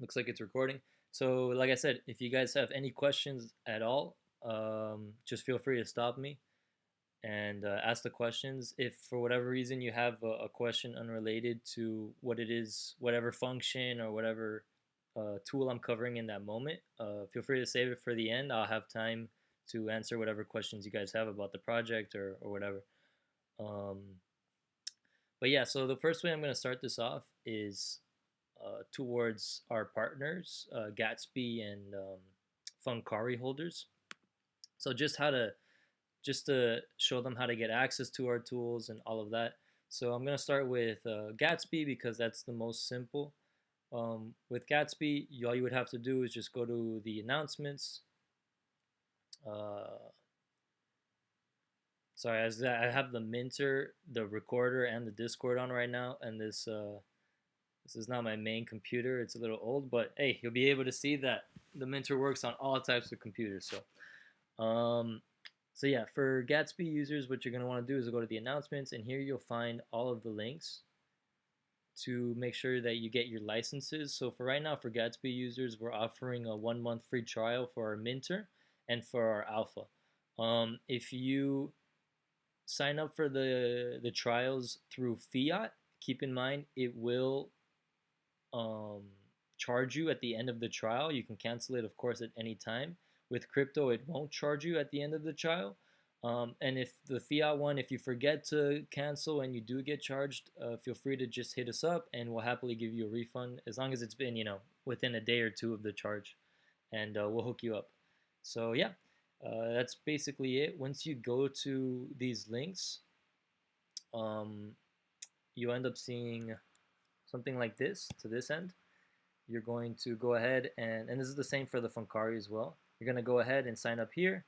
Looks like it's recording. So, like I said, if you guys have any questions at all, just feel free to stop me and ask the questions. If for whatever reason you have a question unrelated to what it is, whatever function or whatever tool I'm covering in that moment, feel free to save it for the end. I'll have time to answer whatever questions you guys have about the project or whatever. Um, but yeah, so the first way I'm going to start this off is towards our partners, Gatsby and Funkari holders. So just to show them how to get access to our tools and all of that. So I'm gonna start with Gatsby because that's the most simple. With Gatsby, all you would have to do is just go to the announcements. Uh, Sorry, as I have the Minter, the recorder, and the Discord on right now, and this is not my main computer. It's a little old, but hey, you'll be able to see that the Minter works on all types of computers. Um, so yeah, for Gatsby users, what you're going to want to do is go to the announcements, and here you'll find all of the links to make sure that you get your licenses. So for right now, for Gatsby users, we're offering a 1 month free trial for our Minter and for our Alpha. If you sign up for the trials through Fiat, keep in mind it will um, charge you at the end of the trial. You can cancel it, of course, at any time. With crypto, it won't charge you at the end of the trial. And if the fiat one, if you forget to cancel and you do get charged, feel free to just hit us up and we'll happily give you a refund as long as it's been, within a day or two of the charge, and we'll hook you up. So yeah, that's basically it. Once you go to these links, um, you end up seeing something like this to this end. You're going to go ahead and this is the same for the Funkari as well. You're going to go ahead and sign up here,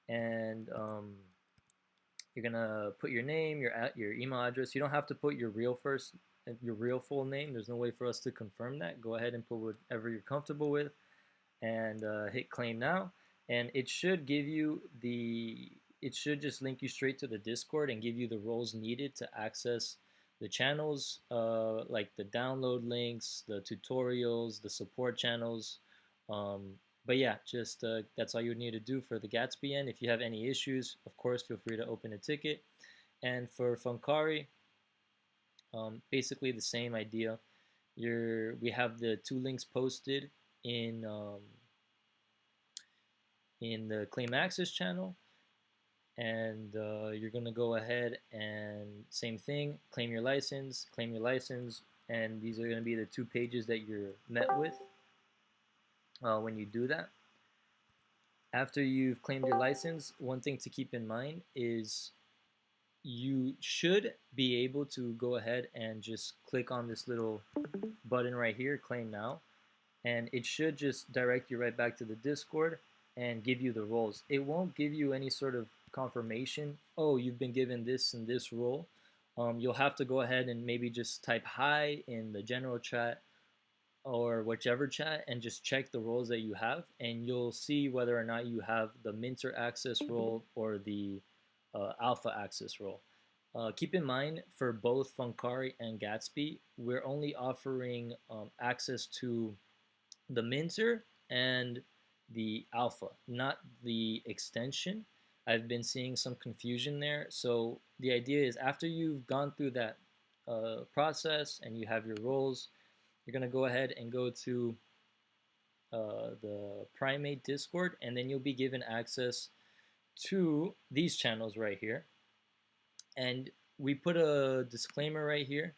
and you're going to put your name, your email address. You don't have to put your real full name. There's no way for us to confirm that. Go ahead and put whatever you're comfortable with, and hit claim now. And it should just link you straight to the Discord and give you the roles needed to access the channels, like the download links, the tutorials, the support channels. Um, but yeah, just that's all you would need to do for the Gatsby end. If you have any issues, of course, feel free to open a ticket. And for Funkari, basically the same idea. We have the two links posted in the Claim Access channel, and you're going to go ahead and same thing, claim your license, and these are going to be the 2 pages that you're met with when you do that. After you've claimed your license, one thing to keep in mind is you should be able to go ahead and just click on this little button right here, claim now, and it should just direct you right back to the Discord and give you the roles. It won't give you any sort of confirmation, oh, you've been given this and this role. You'll have to go ahead and maybe just type hi in the general chat or whichever chat and just check the roles that you have, and you'll see whether or not you have the Minter access role or the Alpha access role. Keep in mind, for both Funkari and Gatsby, we're only offering access to the Minter and the Alpha, not the extension. I've been seeing some confusion there. So the idea is after you've gone through that process and you have your roles, you're going to go ahead and go to the Primate Discord, and then you'll be given access to these channels right here. And we put a disclaimer right here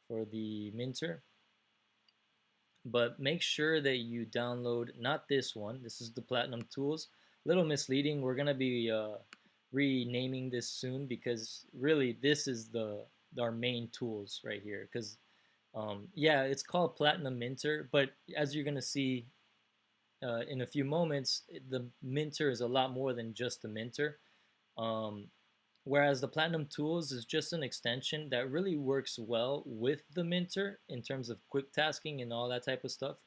for the Minter, but make sure that you download not this one. This is the Platinum Tools. A little misleading. We're gonna be renaming this soon because really this is our main tools right here. Because yeah, it's called Platinum Minter, but as you're gonna see in a few moments, the Minter is a lot more than just the Minter. Um, Whereas the Platinum Tools is just an extension that really works well with the Minter in terms of quick tasking and all that type of stuff.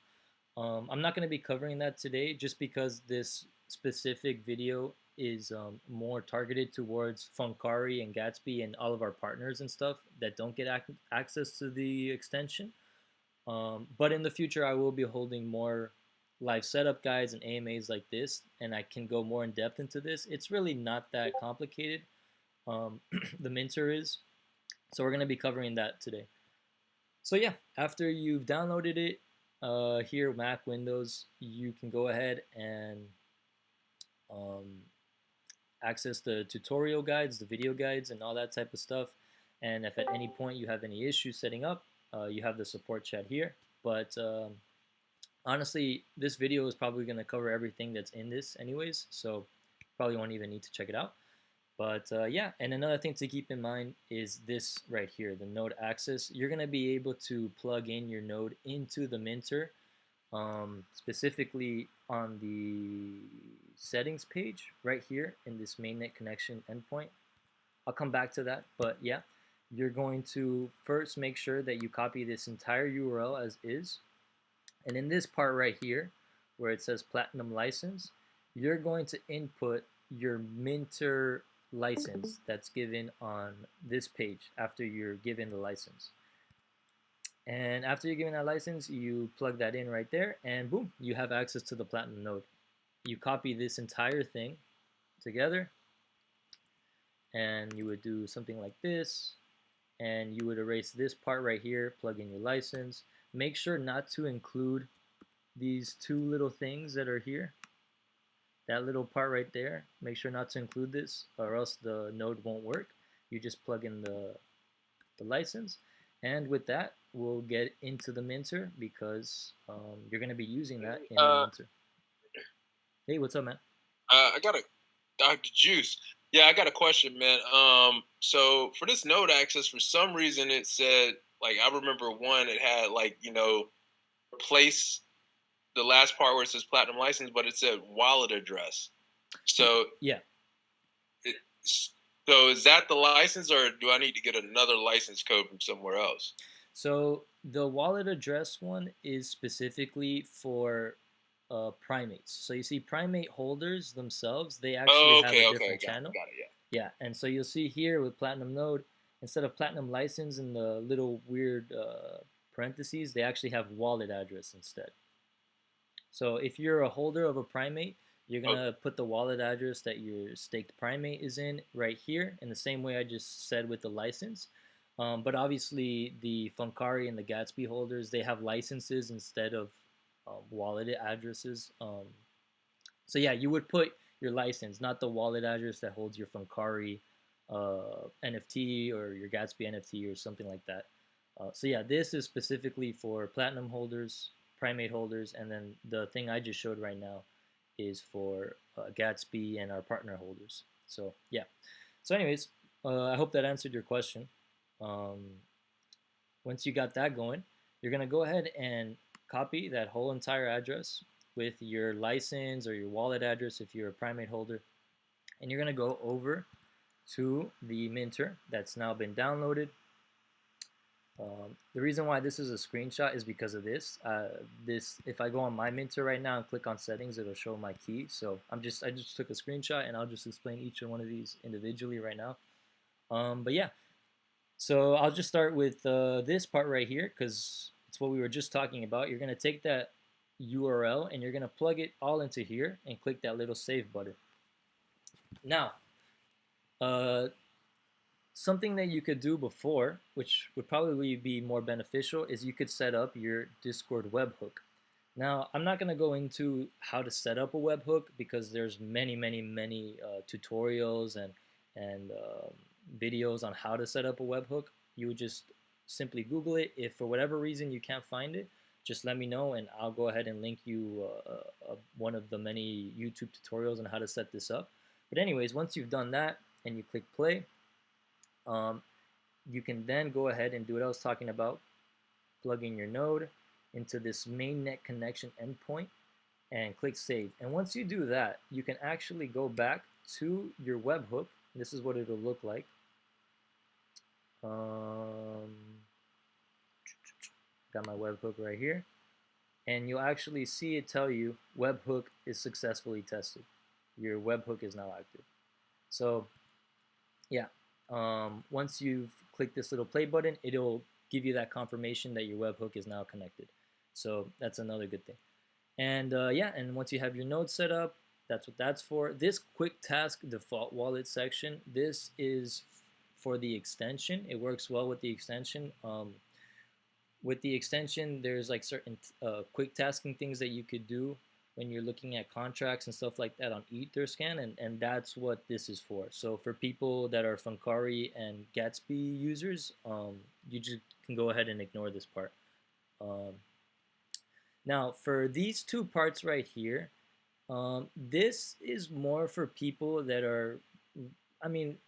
I'm not going to be covering that today just because this specific video is more targeted towards Funkari and Gatsby and all of our partners and stuff that don't get access to the extension. But in the future, I will be holding more live setup guides and AMAs like this, and I can go more in depth into this. It's really not that complicated. The Minter is. So we're going to be covering that today. So yeah, after you've downloaded it, here Mac, Windows, you can go ahead and um, access the tutorial guides, the video guides, and all that type of stuff. And if at any point you have any issues setting up, you have the support chat here. But honestly, this video is probably going to cover everything that's in this anyways, so probably won't even need to check it out. But yeah, and another thing to keep in mind is this right here, the node access. You're going to be able to plug in your node into the Minter, specifically on the settings page right here in this mainnet connection endpoint. I'll come back to that, but yeah, you're going to first make sure that you copy this entire URL as is. And in this part right here, where it says Platinum License, you're going to input your Minter license that's given on this page after you're given the license. And after you're given that license, you plug that in right there, and boom, you have access to the Platinum node. You copy this entire thing together, and you would do something like this, and you would erase this part right here, plug in your license. Make sure not to include these two little things that are here. That little part right there, make sure not to include this or else the node won't work. You just plug in the license, and with that we'll get into the Minter because you're going to be using that in the Minter. Hey, what's up, man? I got a Dr. Juice. Yeah, I got a question, man. So for this node access, for some reason it said, like, I remember one, it had like, replace the last part where it says platinum license, but it said wallet address. So yeah. So is that the license, or do I need to get another license code from somewhere else? So the wallet address one is specifically for primates. So you see, primate holders themselves, they actually have a different channel. Got it, yeah. Yeah, and so you'll see here with Platinum Node, instead of Platinum License in the little weird parentheses, they actually have wallet address instead. So if you're a holder of a primate, you're going to put the wallet address that your staked primate is in right here, in the same way I just said with the license. But obviously, the Funkari and the Gatsby holders, they have licenses instead of wallet addresses. So yeah, you would put your license, not the wallet address that holds your Funkari NFT or your Gatsby NFT or something like that. So yeah, this is specifically for Platinum holders, Primate holders, and then the thing I just showed right now is for Gatsby and our partner holders. So yeah. So anyways, I hope that answered your question. Once you got that going, you're going to go ahead and copy that whole entire address with your license or your wallet address if you're a primate holder. And you're going to go over to the Minter that's now been downloaded. The reason why this is a screenshot is because of this. If I go on my Minter right now and click on settings, it'll show my key. So I just took a screenshot, and I'll just explain each one of these individually right now. But yeah, so I'll just start with this part right here because it's what we were just talking about. You're going to take that URL and you're going to plug it all into here and click that little save button. Now, something that you could do before, which would probably be more beneficial, is you could set up your Discord webhook. Now, I'm not going to go into how to set up a webhook because there's many tutorials and videos on how to set up a webhook. You would just simply Google it. If for whatever reason you can't find it, just let me know and I'll go ahead and link you one of the many YouTube tutorials on how to set this up. But anyways, once you've done that and you click play, you can then go ahead and do what I was talking about, plugging your node into this mainnet connection endpoint and click save. And once you do that, you can actually go back to your webhook. This is what it'll look like. Got my webhook right here. And you'll actually see it tell you webhook is successfully tested. Your webhook is now active. So yeah, once you've clicked this little play button, it'll give you that confirmation that your webhook is now connected. So that's another good thing. And yeah, and once you have your node set up, that's what that's for. This quick task default wallet section, this is for the extension. It works well with the extension. With the extension, there's like certain quick tasking things that you could do when you're looking at contracts and stuff like that on Etherscan, and that's what this is for. So for people that are Funkari and Gatsby users, you just can go ahead and ignore this part. Um, Now, for these two parts right here, this is more for people that are, I mean,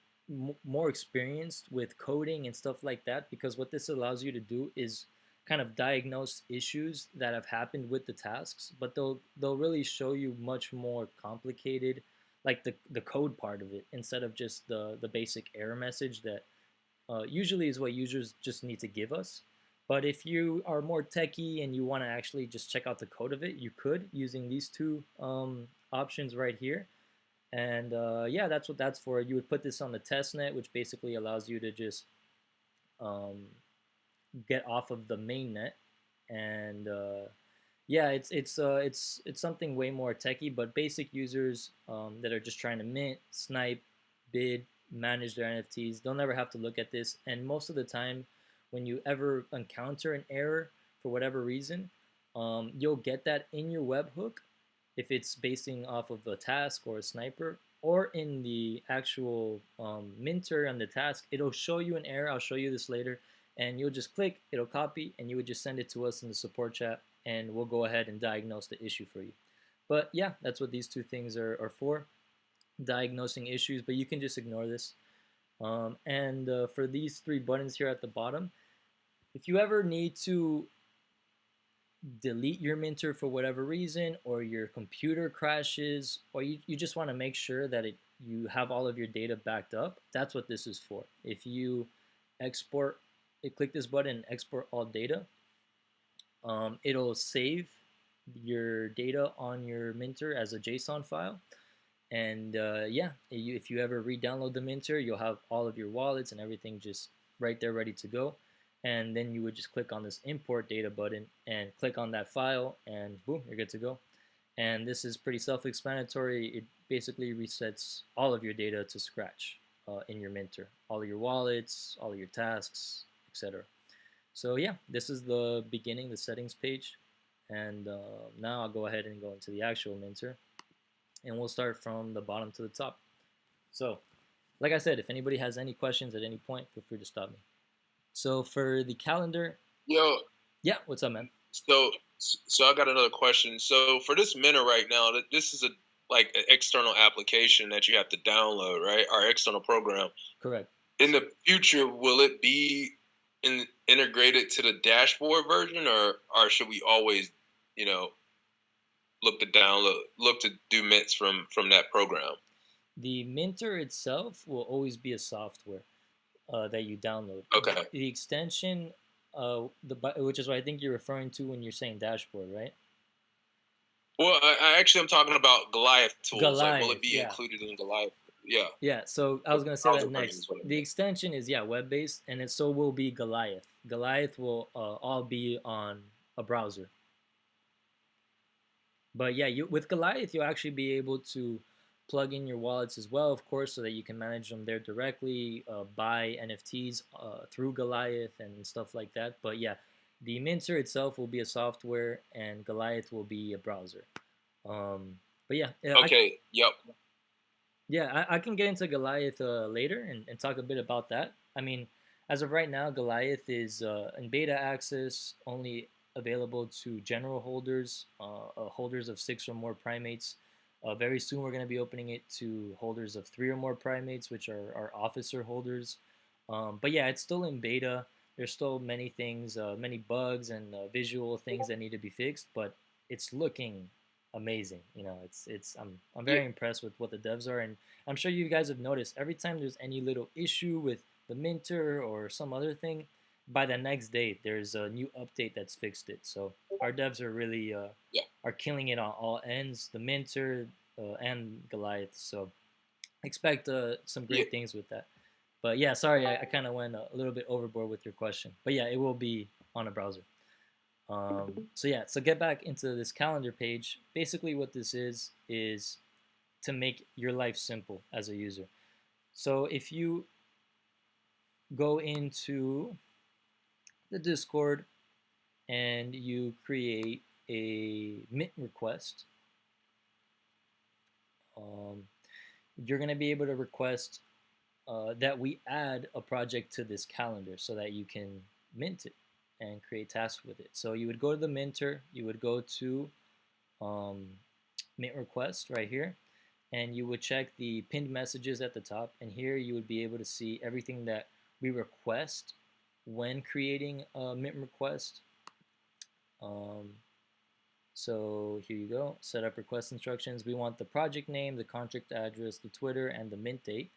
more experienced with coding and stuff like that, because what this allows you to do is kind of diagnose issues that have happened with the tasks, but they'll really show you much more complicated, like the code part of it, instead of just the basic error message that usually is what users just need to give us. But if you are more techie and you want to actually just check out the code of it, you could using these two options right here. And yeah, that's what that's for. You would put this on the test net, which basically allows you to just um, get off of the main net. And yeah, it's something way more techie. But basic users that are just trying to mint, snipe, bid, manage their NFTs, they'll never have to look at this. And most of the time, when you ever encounter an error for whatever reason, you'll get that in your webhook if it's basing off of a task or a sniper, or in the actual minter on the task. It'll show you an error. I'll show you this later, and you'll just click, it'll copy, and you would just send it to us in the support chat, and we'll go ahead and diagnose the issue for you. But yeah, that's what these two things are for, diagnosing issues, but you can just ignore this. And for these three buttons here at the bottom, if you ever need to delete your minter for whatever reason, or your computer crashes, or you just want to make sure that you have all of your data backed up, that's what this is for. If you export, click this button and export all data, it'll save your data on your minter as a JSON file. And yeah, if you ever re-download the minter, you'll have all of your wallets and everything just right there ready to go. And then you would just click on this import data button and click on that file, and boom, you're good to go. And this is pretty self-explanatory. It basically resets all of your data to scratch in your minter, all of your wallets, all of your tasks, etc. So yeah, this is the beginning, the settings page. And now I'll go ahead and go into the actual minter, and we'll start from the bottom to the top. So, like I said, if anybody has any questions at any point, feel free to stop me. So for the calendar, Yo, yeah, what's up, man? so I got another question. So for this minute right now, this is a like an external application that you have to download, right? Our external program. Correct. In the future, will it be integrated to the dashboard version, or should we always, you know, look to do mints from that program? The minter itself will always be a software that you download. Okay. The extension, which is what I think you're referring to when you're saying dashboard, right? Well, I actually am talking about Goliath tools. Goliath, like, will it be included in Goliath? Yeah. Yeah. So I was gonna say that next. The extension is web based, and it so will be Goliath. Goliath will all be on a browser. But yeah, with Goliath, you'll actually be able to plug in your wallets as well, of course, so that you can manage them there directly, buy NFTs through Goliath and stuff like that. But yeah, the minter itself will be a software, and Goliath will be a browser. But yeah. Okay. Yep. Yeah, I can get into Goliath later and talk a bit about that. I mean, as of right now, Goliath is in beta access, only available to general holders, holders of 6 or more primates. Very soon, we're going to be opening it to holders of 3 or more primates, which are our officer holders. But yeah, it's still in beta. There's still many things, many bugs and visual things that need to be fixed, but it's looking amazing. I'm very impressed with what the devs are, and I'm sure you guys have noticed every time there's any little issue with the minter or some other thing, by the next day there's a new update that's fixed it. So our devs are really are killing it on all ends, the minter and Goliath. So expect some great things with that. But yeah, sorry, I kind of went a little bit overboard with your question. But yeah, it will be on a browser. So yeah, so get back into this calendar page. Basically, what this is to make your life simple as a user. So if you go into the Discord and you create a mint request, um, you're going to be able to request that we add a project to this calendar so that you can mint it and create tasks with it. So you would go to the minter, you would go to um, mint request right here, and you would check the pinned messages at the top. And here you would be able to see everything that we request when creating a mint request. Um, so here you go, set up request instructions. We want the project name, the contract address, the Twitter, and the mint date.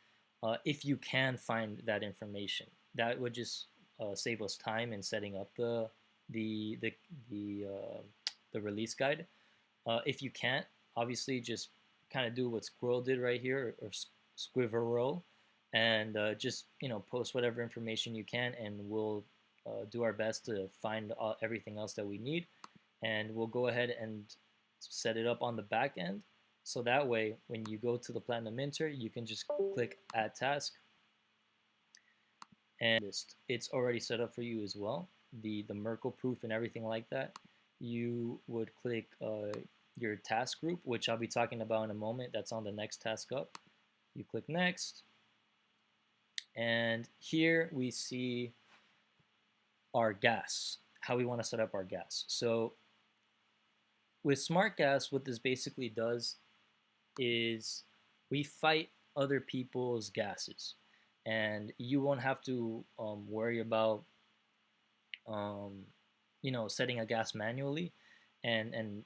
If you can find that information, that would just save us time in setting up the the the, uh, the release guide. If you can't, obviously just kind of do what Squirrel did right here, or Squiverroll, and just post whatever information you can, and we'll do our best to find everything else that we need, and we'll go ahead and set it up on the back end. So that way, when you go to the Platinum Minter, you can just click Add Task, and it's already set up for you as well. The Merkle proof and everything like that. You would click your task group, which I'll be talking about in a moment. That's on the next task up. You click Next, and here we see our gas, how we want to set up our gas. So with Smart Gas, what this basically does is we fight other people's gases, and you won't have to worry about um, setting a gas manually, and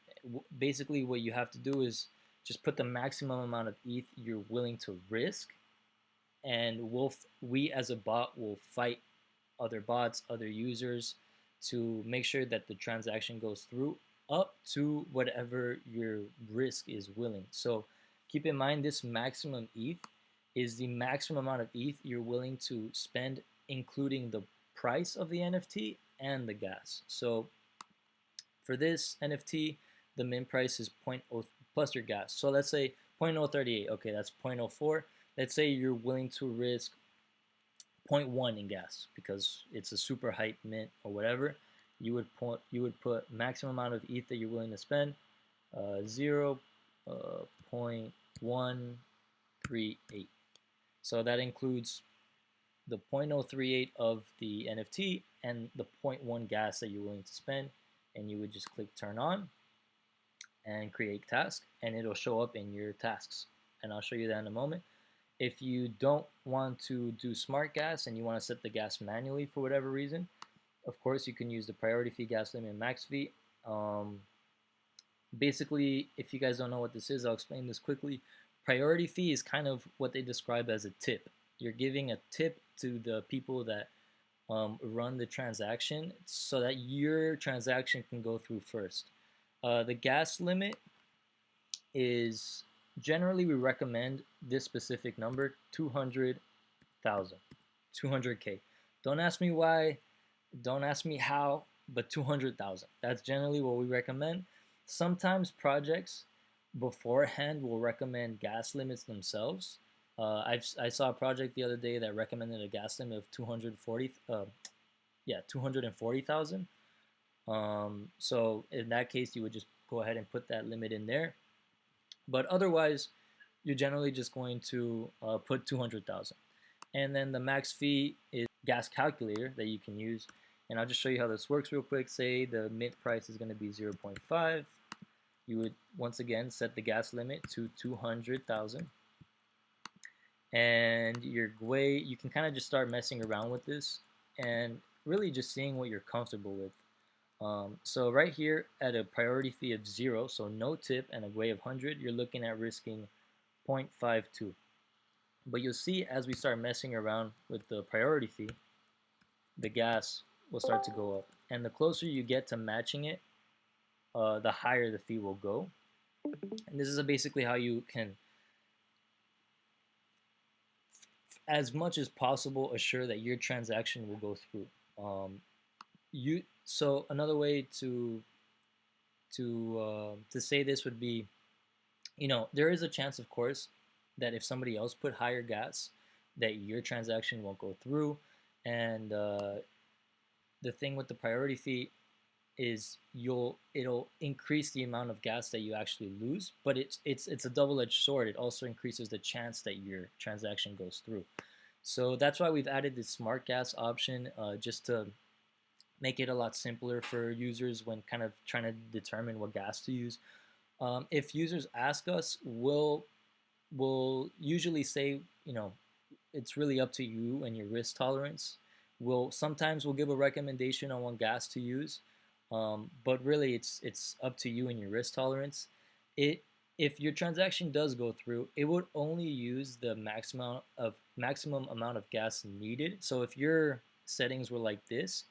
basically what you have to do is just put the maximum amount of ETH you're willing to risk, and we as a bot will fight other bots, other users, to make sure that the transaction goes through up to whatever your risk is willing. So keep in mind, this maximum ETH is the maximum amount of ETH you're willing to spend, including the price of the NFT and the gas. So for this NFT, the mint price is 0.0 plus your gas. So let's say 0.038. Okay, that's 0.04. Let's say you're willing to risk 0.1 in gas because it's a super hype mint or whatever. You would put maximum amount of ETH that you're willing to spend, 0.138. So that includes the 0.038 of the NFT and the 0.1 gas that you're willing to spend, and you would just click turn on and create task, and it'll show up in your tasks, and I'll show you that in a moment. If you don't want to do smart gas and you want to set the gas manually for whatever reason, of course you can use the priority fee, gas limit, and max fee. Basically, if you guys don't know what this is, I'll explain this quickly. Priority fee is kind of what they describe as a tip. You're giving a tip to the people that run the transaction so that your transaction can go through first. The gas limit is generally we recommend this specific number, 200,000, 200K. Don't ask me why, don't ask me how, but 200,000. That's generally what we recommend. Sometimes projects beforehand will recommend gas limits themselves. I saw a project the other day that recommended a gas limit of 240,000. So in that case, you would just go ahead and put that limit in there. But otherwise, you're generally just going to put 200,000. And then the max fee is gas calculator that you can use. And I'll just show you how this works real quick. Say the mint price is going to be 0.5. You would once again set the gas limit to 200,000. And your way, you can kind of just start messing around with this and really just seeing what you're comfortable with. So right here at a priority fee of 0, so no tip, and a GUI of 100, you're looking at risking 0.52. But you'll see as we start messing around with the priority fee, the gas will start to go up. And the closer you get to matching it, the higher the fee will go. And this is basically how you can as much as possible assure that your transaction will go through. So another way to say this would be, there is a chance, of course, that if somebody else put higher gas, that your transaction won't go through. And the thing with the priority fee is it'll increase the amount of gas that you actually lose, but it's a double-edged sword. It also increases the chance that your transaction goes through. So that's why we've added this smart gas option, just to make it a lot simpler for users when kind of trying to determine what gas to use. If users ask us, we'll usually say, it's really up to you and your risk tolerance. We'll give a recommendation on what gas to use, but really it's up to you and your risk tolerance. It If your transaction does go through, it would only use the maximum amount of gas needed. So if your settings were like this,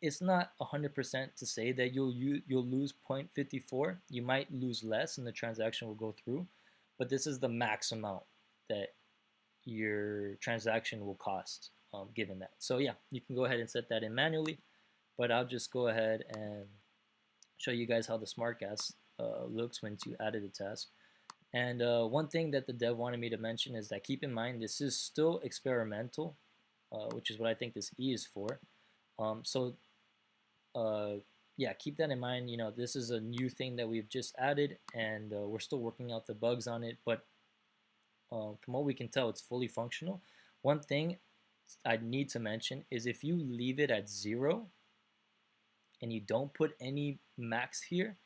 it's not 100% to say that you'll lose 0.54. You might lose less and the transaction will go through, but this is the max amount that your transaction will cost, given that. So yeah, you can go ahead and set that in manually, but I'll just go ahead and show you guys how the smart gas looks once you added a task. And one thing that the dev wanted me to mention is that keep in mind this is still experimental, which is what I think this E is for. So yeah, keep that in mind. This is a new thing that we've just added, and we're still working out the bugs on it. But from what we can tell, it's fully functional. One thing I need to mention is if you leave it at 0 and you don't put any max here,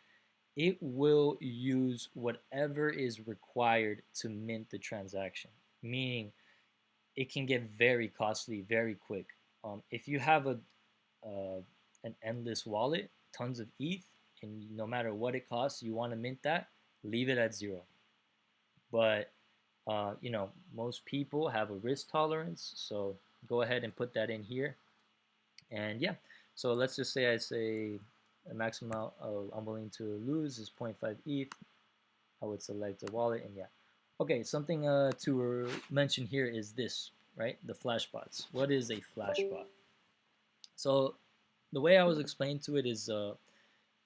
it will use whatever is required to mint the transaction, meaning it can get very costly very quick. If you have an endless wallet, tons of ETH, and no matter what it costs, you want to mint that, leave it at 0. But most people have a risk tolerance, so go ahead and put that in here. And yeah, so let's just say I say the maximum amount I'm willing to lose is 0.5 ETH. I would select the wallet, and yeah. Okay, something to mention here is this, right? The flashbots. What is a flashbot? So the way I was explained to it is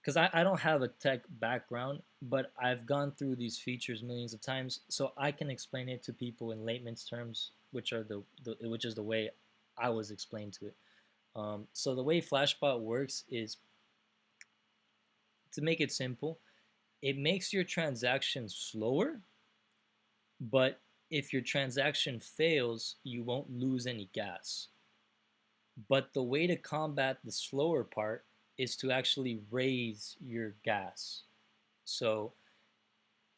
because I don't have a tech background, but I've gone through these features millions of times, so I can explain it to people in layman's terms, which is the way I was explained to it. So the way Flashbot works is, to make it simple, it makes your transaction slower, but if your transaction fails, you won't lose any gas. But the way to combat the slower part is to actually raise your gas. So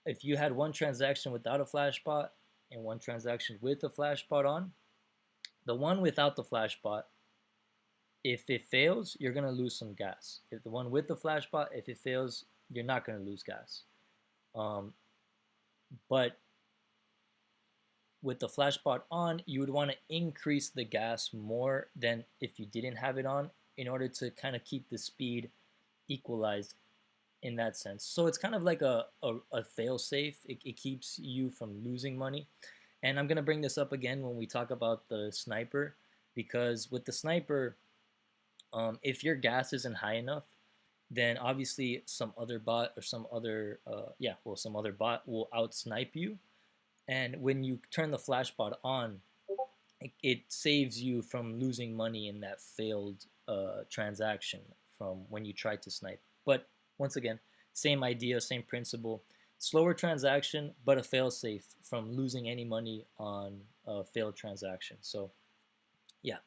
if you had one transaction without a flashbot and one transaction with a flashbot on, the one without the flashbot, if it fails, you're going to lose some gas. If the one with the flashbot, if it fails, you're not going to lose gas. But with the flashbot on, you would want to increase the gas more than if you didn't have it on, in order to kind of keep the speed equalized in that sense. So it's kind of like a fail safe. It keeps you from losing money. And I'm going to bring this up again when we talk about the sniper, because with the sniper, if your gas isn't high enough, then obviously some other bot or some other bot will out snipe you. And when you turn the flash bot on, it saves you from losing money in that failed transaction from when you tried to snipe. But once again, same idea, same principle. Slower transaction, but a fail-safe from losing any money on a failed transaction. So yeah,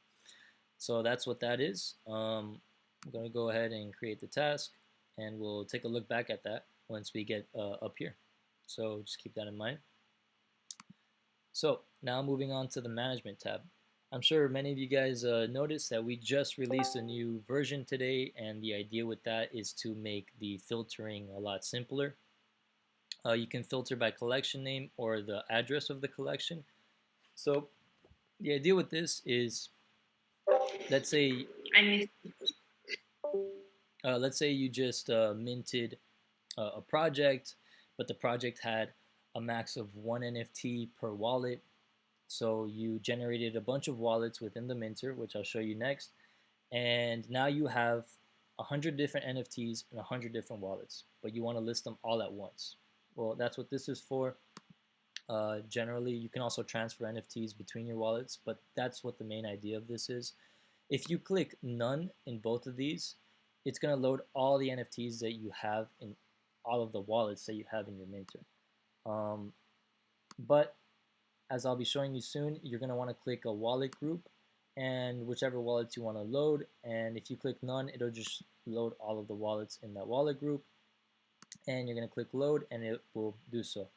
so that's what that is. I'm going to go ahead and create the task, and we'll take a look back at that once we get up here. So just keep that in mind. So now moving on to the management tab. I'm sure many of you guys noticed that we just released a new version today, and the idea with that is to make the filtering a lot simpler. You can filter by collection name or the address of the collection. So the idea with this is, let's say you just minted a project, but the project had a max of 1 NFT per wallet. So you generated a bunch of wallets within the minter, which I'll show you next, and now you have 100 different NFTs and 100 different wallets, but you want to list them all at once. Well, that's what this is for. Generally, you can also transfer NFTs between your wallets, but that's what the main idea of this is. If you click none in both of these, it's going to load all the NFTs that you have in all of the wallets that you have in your minter. But as I'll be showing you soon, you're going to want to click a wallet group and whichever wallets you want to load. And if you click none, it'll just load all of the wallets in that wallet group. And you're going to click load and it will do so.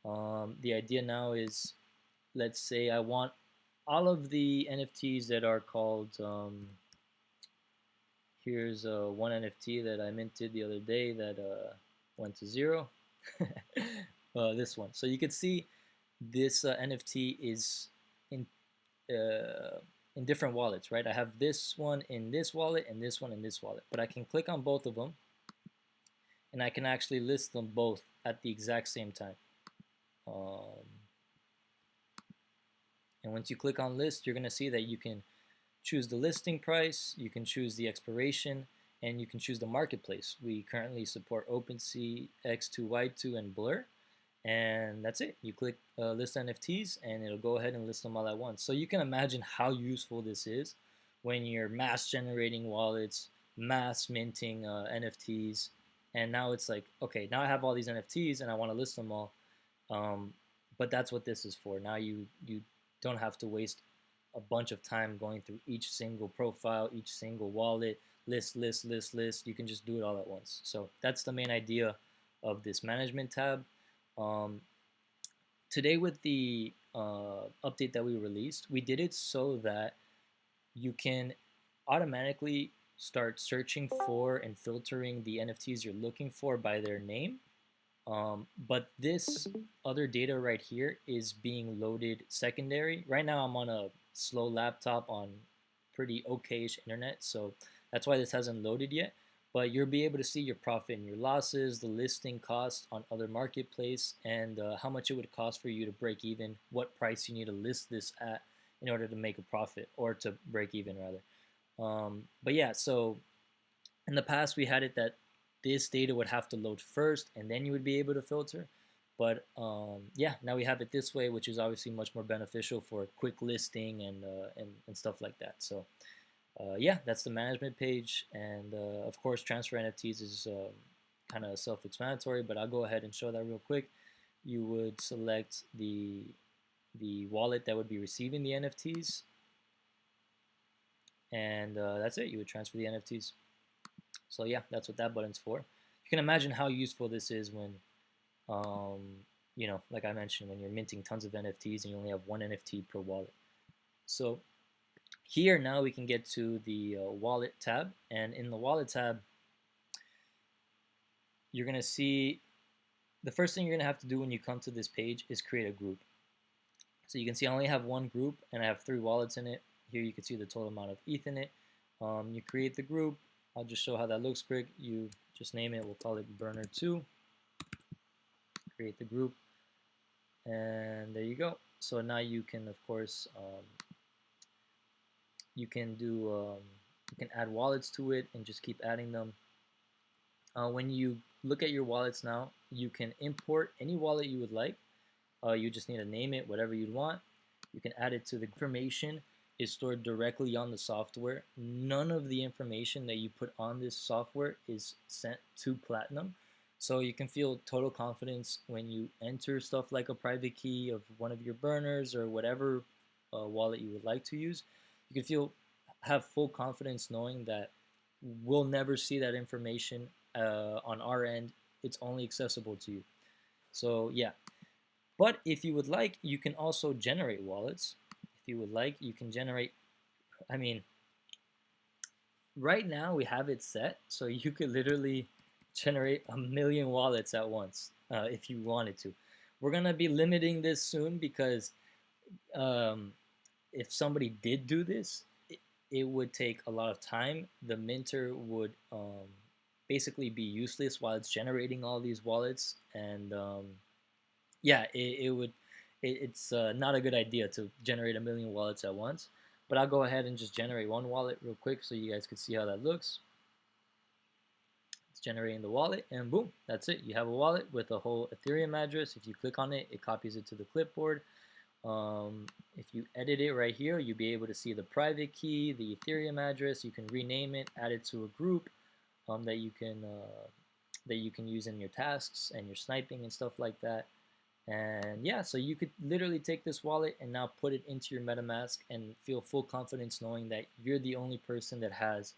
The idea now is, let's say I want all of the NFTs that are called, here's one NFT that I minted the other day that went to zero. This one. So you can see this NFT is in uh, in different wallets, right? I have this one in this wallet and this one in this wallet, but I can click on both of them and I can actually list them both at the exact same time. Um, and once you click on list, you're going to see that you can choose the listing price, you can choose the expiration, and you can choose the marketplace. We currently support OpenSea, X2Y2, and Blur. And that's it. You click list NFTs and it'll go ahead and list them all at once. So you can imagine how useful this is when you're mass generating wallets, mass minting NFTs, and now it's like, okay, now I have all these NFTs and I want to list them all. Um, but that's what this is for. Now you don't have to waste a bunch of time going through each single profile, each single wallet, list. You can just do it all at once. So that's the main idea of this management tab. Um, Today with the update that we released, we did it so that you can automatically start searching for and filtering the NFTs you're looking for by their name. But this other data right here is being loaded secondary. Right now I'm on a slow laptop on pretty okay-ish internet, so that's why this hasn't loaded yet. But you'll be able to see your profit and your losses, the listing cost on other marketplace, and how much it would cost for you to break even, what price you need to list this at in order to make a profit, or to break even rather. But yeah, so in the past we had it that this data would have to load first and then you would be able to filter. But yeah, now we have it this way, which is obviously much more beneficial for quick listing and stuff like that. So yeah, that's the management page. And of course, transfer NFTs is kind of self-explanatory, but I'll go ahead and show that real quick. You would select the wallet that would be receiving the NFTs, and that's it. You would transfer the NFTs. So yeah, that's what that button's for. You can imagine how useful this is when, um, like I mentioned, when you're minting tons of NFTs and you only have one NFT per wallet. So here now we can get to the wallet tab, and in the wallet tab, you're gonna see the first thing you're gonna have to do when you come to this page is create a group. So you can see I only have one group and I have 3 wallets in it. Here you can see the total amount of ETH in it. You create the group. I'll just show how that looks quick. You just name it. We'll call it Burner2. Create the group. And there you go. So now you can, of course, you can add wallets to it and just keep adding them. When you look at your wallets now, you can import any wallet you would like. You just need to name it whatever you'd want. You can add it to the information is stored directly on the software. None of the information that you put on this software is sent to Platinum. So you can feel total confidence when you enter stuff like a private key of one of your burners or whatever wallet you would like to use. You can have full confidence knowing that we'll never see that information on our end. It's only accessible to you. So yeah, but if you would like, you can also generate wallets. If you would like, you can generate, I mean, right now we have it set, so you could literally generate 1,000,000 wallets at once if you wanted to. We're going to be limiting this soon because um, if somebody did do this, it would take a lot of time. The minter would basically be useless while it's generating all these wallets, and yeah, it's not a good idea to generate a million wallets at once. But I'll go ahead and just generate one wallet real quick so you guys can see how that looks. It's generating the wallet, and boom, that's it. You have a wallet with a whole Ethereum address. If you click on it, it copies it to the clipboard. If you edit it right here, you'll be able to see the private key, the Ethereum address. You can rename it, add it to a group that you can use in your tasks and your sniping and stuff like that. And yeah, so you could literally take this wallet and now put it into your MetaMask and feel full confidence knowing that you're the only person that has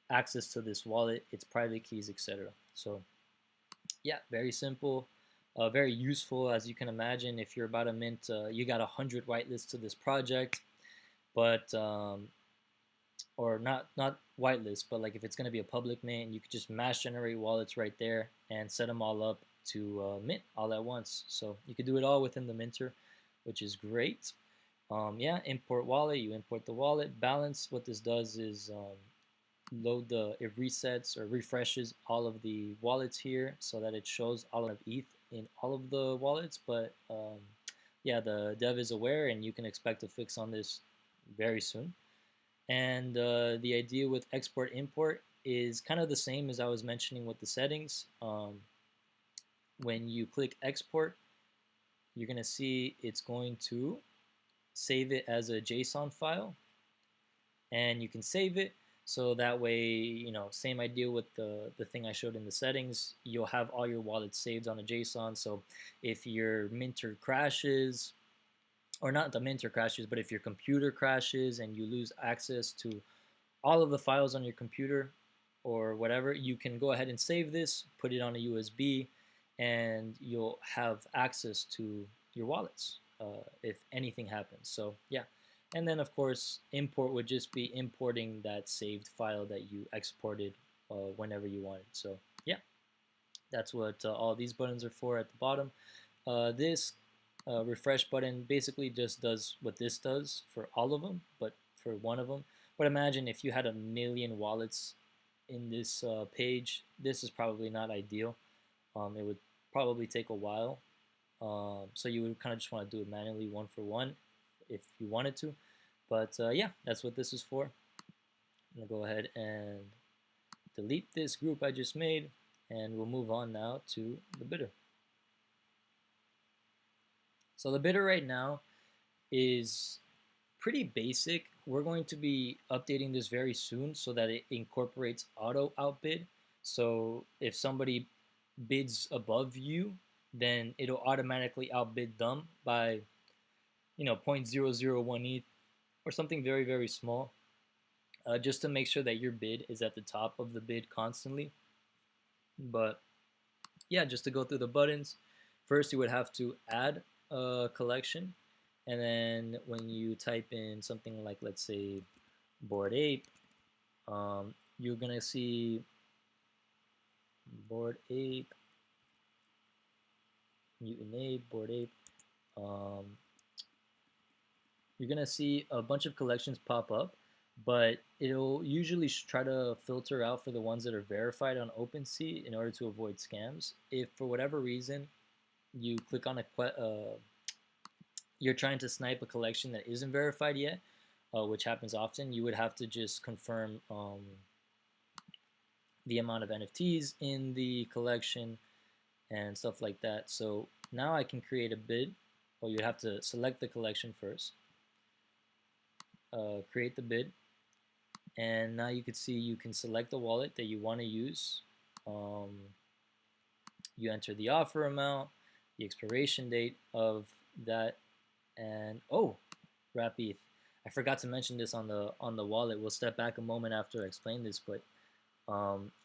access to this wallet, its private keys, etc. So yeah, very simple, very useful. As you can imagine, if you're about to mint, you got 100 whitelists to this project, but or not whitelist, but like if it's going to be a public mint, you could just mass generate wallets right there and set them all up to mint all at once. So you could do it all within the minter, which is great. Yeah, import wallet. You import the wallet. Balance. What this does is it resets or refreshes all of the wallets here so that it shows all of ETH in all of the wallets. But yeah, the dev is aware, and you can expect a fix on this very soon. And the idea with export import is kind of the same as I was mentioning with the settings. When you click export, you're going to see it's going to save it as a JSON file, and you can save it so that way, same idea with the thing I showed in the settings. You'll have all your wallets saved on a JSON. So if your minter crashes, or not the minter crashes, but if your computer crashes and you lose access to all of the files on your computer or whatever, you can go ahead and save this, put it on a USB, and you'll have access to your wallets if anything happens. So yeah. And then of course, import would just be importing that saved file that you exported whenever you wanted. So yeah, that's what all these buttons are for at the bottom. This refresh button basically just does what this does for all of them, but for one of them. But imagine if you had a million wallets in this page. This is probably not ideal. It would probably take a while. So you would kind of just want to do it manually, one for one, if you wanted to. But yeah, that's what this is for. I'm going to go ahead and delete this group I just made, and we'll move on now to the bidder. So the bidder right now is pretty basic. We're going to be updating this very soon so that it incorporates auto outbid. So if somebody bids above you, then it'll automatically outbid them by 0.001 ETH or something very, very small, just to make sure that your bid is at the top of the bid constantly. But yeah, just to go through the buttons, first you would have to add a collection, and then when you type in something like, let's say, Bored Ape, you're gonna see Bored Ape, Mutant Ape, Bored Ape. You're gonna see a bunch of collections pop up, but it'll usually try to filter out for the ones that are verified on OpenSea in order to avoid scams. If for whatever reason you click on you're trying to snipe a collection that isn't verified yet, which happens often, you would have to just confirm the amount of NFTs in the collection and stuff like that. So now I can create a bid. Well, you have to select the collection first, create the bid, and now you can see you can select the wallet that you want to use. You enter the offer amount, the expiration date of that, and wrap ETH. I forgot to mention this on the wallet. We'll step back a moment after I explain this, but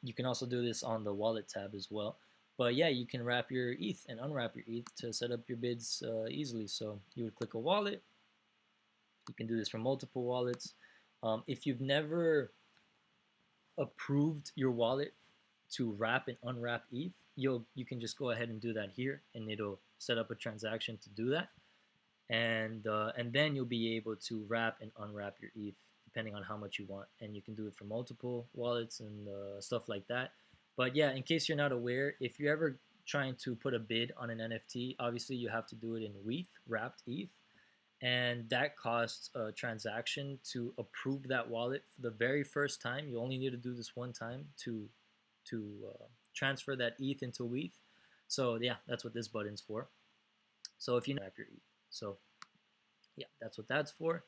you can also do this on the wallet tab as well. But yeah, you can wrap your ETH and unwrap your ETH to set up your bids easily. So you would click a wallet. You can do this for multiple wallets. If you've never approved your wallet to wrap and unwrap ETH, you can just go ahead and do that here, and it'll set up a transaction to do that, and then you'll be able to wrap and unwrap your ETH depending on how much you want, and you can do it for multiple wallets and stuff like that. But yeah, in case you're not aware, if you ever trying to put a bid on an NFT, obviously you have to do it in ETH, wrapped ETH, and that costs a transaction to approve that wallet for the very first time. You only need to do this one time to transfer that ETH into ETH. So yeah, that's what this button's for. So if you wrap your ETH, so yeah, that's what that's for.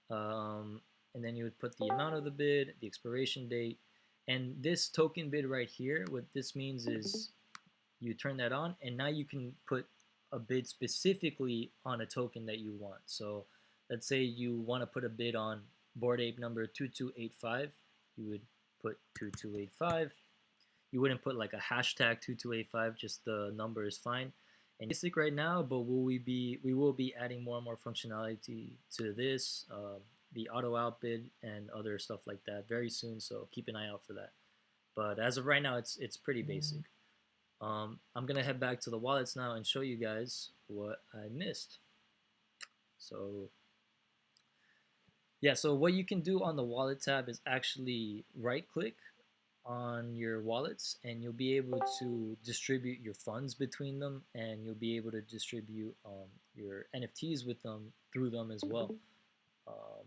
And then you would put the amount of the bid, the expiration date, and this token bid right here. What this means is you turn that on, and now you can put a bid specifically on a token that you want. So let's say you want to put a bid on Bored Ape number 2285. You would put 2285. You wouldn't put like a hashtag 2285, just the number is fine. And basic right now, but we will be adding more and more functionality to this, the auto outbid and other stuff like that very soon. So keep an eye out for that. But as of right now, it's pretty basic. I'm gonna head back to the wallets now and show you guys what I missed. So yeah, so what you can do on the wallet tab is actually right click on your wallets, and you'll be able to distribute your funds between them, and you'll be able to distribute your NFTs with them through them as well. Um,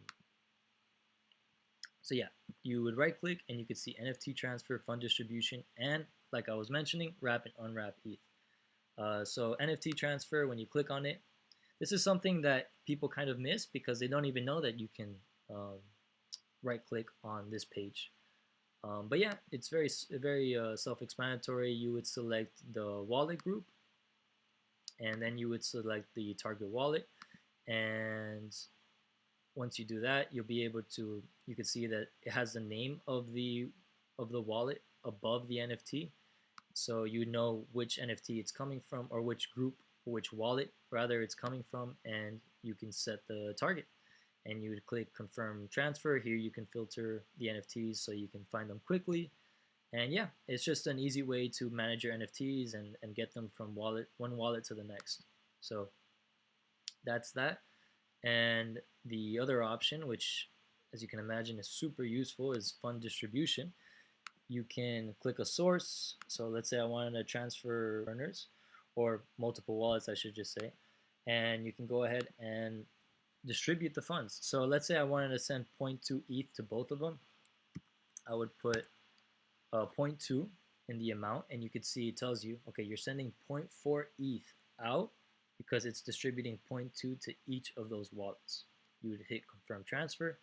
so yeah, you would right click and you could see NFT transfer, fund distribution, and like I was mentioning, wrap and unwrap ETH. So NFT transfer, when you click on it, this is something that people kind of miss because they don't even know that you can right click on this page. But yeah, it's very self-explanatory. You would select the wallet group, and then you would select the target wallet. And once you do that, you'll be able to. You can see that it has the name of the wallet above the NFT, so you know which NFT it's coming from, or which group, or which wallet rather it's coming from, and you can set the target. And you would click confirm transfer. Here you can filter the NFTs so you can find them quickly. And yeah, it's just an easy way to manage your NFTs and get them from one wallet to the next. So that's that. And the other option, which as you can imagine is super useful, is fund distribution. You can click a source. So let's say I wanted to transfer earners, or multiple wallets I should just say. And you can go ahead and distribute the funds. So let's say I wanted to send 0.2 ETH to both of them. I would put 0.2 in the amount, and you could see it tells you, okay, you're sending 0.4 ETH out because it's distributing 0.2 to each of those wallets. You would hit confirm transfer,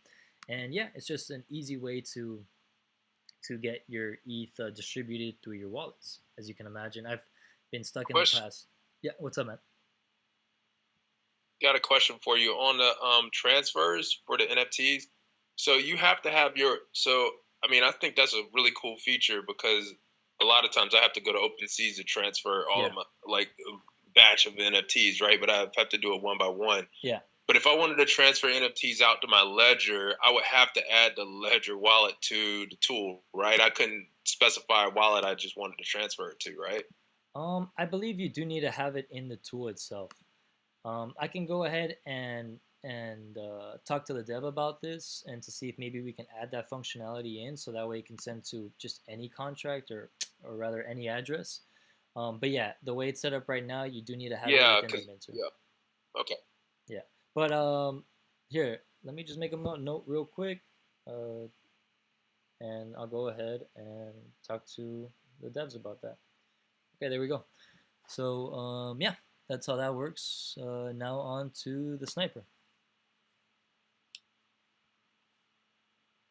and yeah, it's just an easy way to get your ETH distributed through your wallets. As you can imagine, I've been stuck in the past. Yeah, what's up, man? Got a question for you on the transfers for the NFTs. So you have to have your I mean, I think that's a really cool feature because a lot of times I have to go to OpenSea to transfer all of my like batch of NFTs, right? But I have to do it one by one. Yeah. But if I wanted to transfer NFTs out to my ledger, I would have to add the ledger wallet to the tool, right? I couldn't specify a wallet I just wanted to transfer it to, right? I believe you do need to have it in the tool itself. I can go ahead and talk to the dev about this and to see if maybe we can add that functionality in, so that way it can send to just any contract or rather any address. But yeah, the way it's set up right now, you do need to have it within the minter. Yeah. Okay. Yeah. But here, let me just make a note real quick, and I'll go ahead and talk to the devs about that. Okay, there we go. So yeah, that's how that works. Now on to the sniper.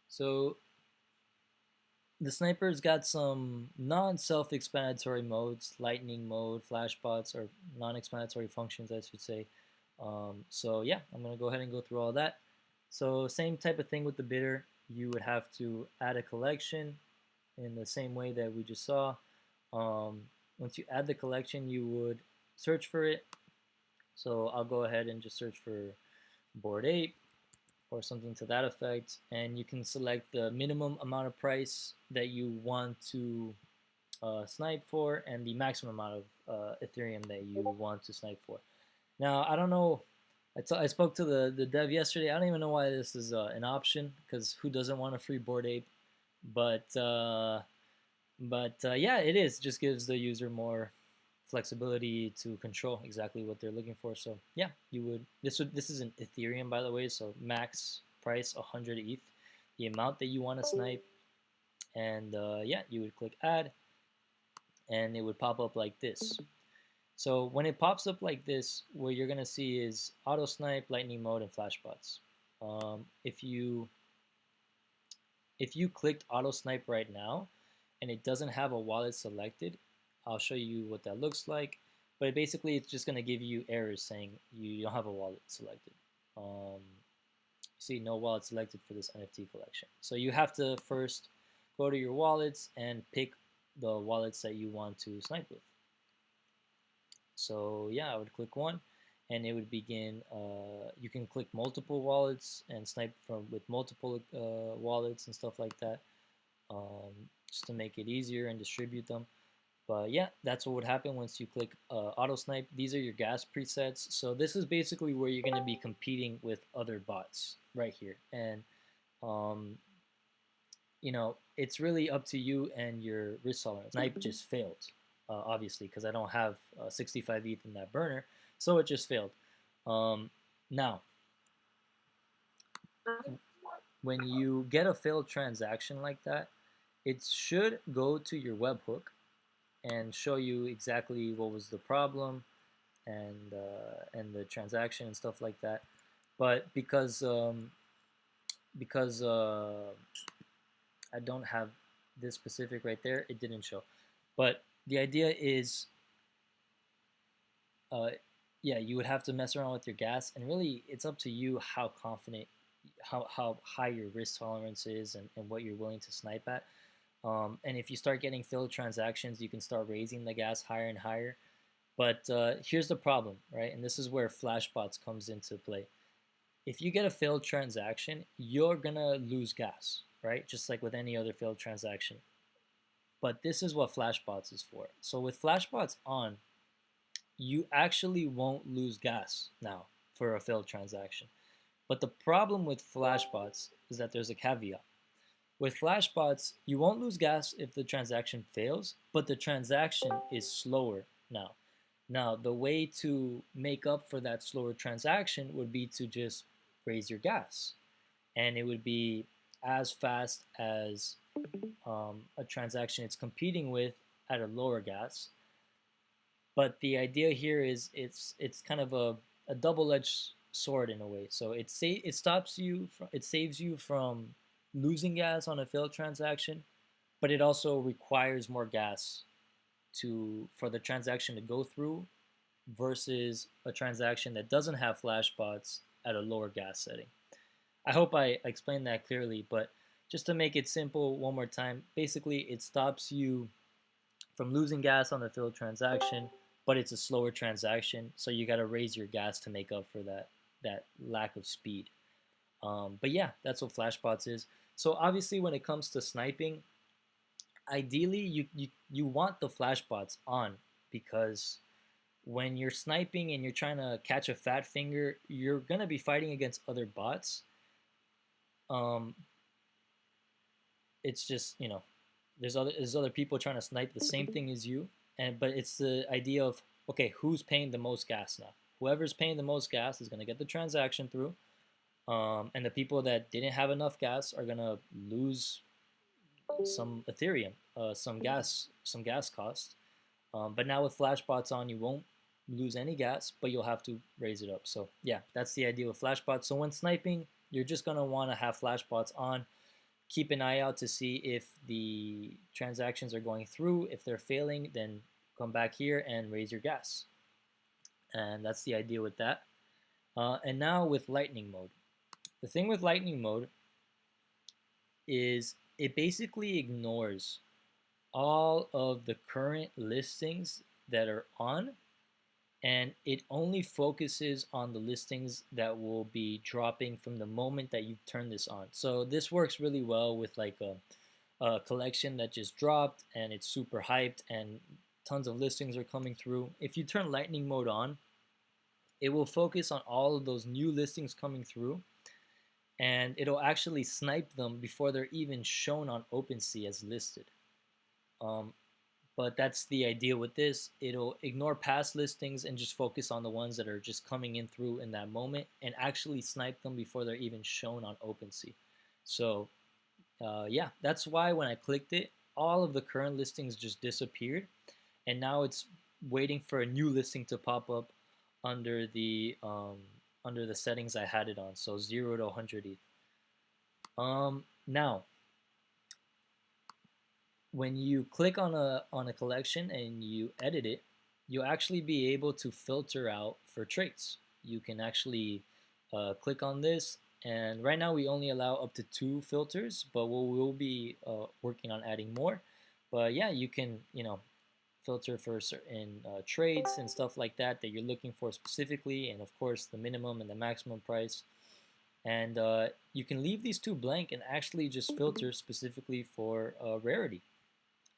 So the sniper's got some non-self-explanatory modes, lightning mode, flashbots, or non-explanatory functions, I should say. So yeah, I'm gonna go ahead and go through all that. So same type of thing with the bidder. You would have to add a collection in the same way that we just saw. Once you add the collection, you would search for it. So I'll go ahead and just search for Bored Ape or something to that effect, and you can select the minimum amount of price that you want to snipe for and the maximum amount of Ethereum that you want to snipe for. Now, I don't know, I spoke to the dev yesterday. I don't even know why this is an option, because who doesn't want a free Bored Ape? But yeah, it is. It just gives the user more flexibility to control exactly what they're looking for. So yeah, you would this is an Ethereum, by the way, so max price 100 ETH, the amount that you want to snipe, and yeah, you would click add, and it would pop up like this. So when it pops up like this, what you're gonna see is auto snipe, lightning mode, and flashbots. If you clicked auto snipe right now and it doesn't have a wallet selected, I'll show you what that looks like. But basically, it's just going to give you errors saying you don't have a wallet selected. See, no wallet selected for this NFT collection. So you have to first go to your wallets and pick the wallets that you want to snipe with. So yeah, I would click one, and it would begin. You can click multiple wallets and snipe from with multiple wallets and stuff like that, just to make it easier and distribute them. But yeah, that's what would happen once you click auto snipe. These are your gas presets. So this is basically where you're going to be competing with other bots right here. And um, it's really up to you and your risk tolerance. Snipe just failed, obviously, because I don't have 65 ETH in that burner, so it just failed. Now, when you get a failed transaction like that, it should go to your webhook and show you exactly what was the problem and the transaction and stuff like that. But because I don't have this specific right there, it didn't show. But the idea is, uh, yeah, you would have to mess around with your gas, and really, it's up to you how confident, how high your risk tolerance is, and what you're willing to snipe at. And if you start getting failed transactions, you can start raising the gas higher and higher. But here's the problem, right? And this is where Flashbots comes into play. If you get a failed transaction, you're gonna lose gas, right? Just like with any other failed transaction. But this is what Flashbots is for. So with Flashbots on, you actually won't lose gas now for a failed transaction. But the problem with Flashbots is that there's a caveat. With Flashbots, you won't lose gas if the transaction fails, but the transaction is slower now. Now, the way to make up for that slower transaction would be to just raise your gas. And it would be as fast as a transaction it's competing with at a lower gas. But the idea here is it's kind of a double-edged sword in a way. So it saves you from losing gas on a failed transaction, but it also requires more gas for the transaction to go through versus a transaction that doesn't have flashbots at a lower gas setting. I hope I explained that clearly, but just to make it simple one more time, basically it stops you from losing gas on the failed transaction, but it's a slower transaction, so you got to raise your gas to make up for that lack of speed. But yeah, that's what flashbots is. So obviously, when it comes to sniping, ideally you want the flashbots on, because when you're sniping and you're trying to catch a fat finger, you're gonna be fighting against other bots. Um, it's just there's other people trying to snipe the same thing as you, but it's the idea of, okay, who's paying the most gas now? Whoever's paying the most gas is gonna get the transaction through, and the people that didn't have enough gas are gonna lose some Ethereum, some gas cost. But now with flashbots on, you won't lose any gas, but you'll have to raise it up. So yeah, that's the idea with flashbots. So when sniping, you're just gonna want to have flashbots on. Keep an eye out to see if the transactions are going through. If they're failing, then come back here and raise your gas. And that's the idea with that. And now with lightning mode. The thing with lightning mode is it basically ignores all of the current listings that are on, and it only focuses on the listings that will be dropping from the moment that you turn this on. So this works really well with like a collection that just dropped and it's super hyped and tons of listings are coming through. If you turn lightning mode on, it will focus on all of those new listings coming through, and it'll actually snipe them before they're even shown on OpenSea as listed. Um, But that's the idea with this. It'll ignore past listings and just focus on the ones that are just coming in through in that moment and actually snipe them before they're even shown on OpenSea. So yeah, that's why when I clicked it, all of the current listings just disappeared, and now it's waiting for a new listing to pop up under the settings I had it on. So 0 to 100 ETH. Now when you click on a collection and you edit it, you'll actually be able to filter out for traits. You can actually click on this, and right now we only allow up to 2 filters, but we'll be working on adding more. But yeah, you can filter for certain traits and stuff like that that you're looking for specifically, and of course the minimum and the maximum price. And you can leave these 2 blank and actually just filter specifically for rarity.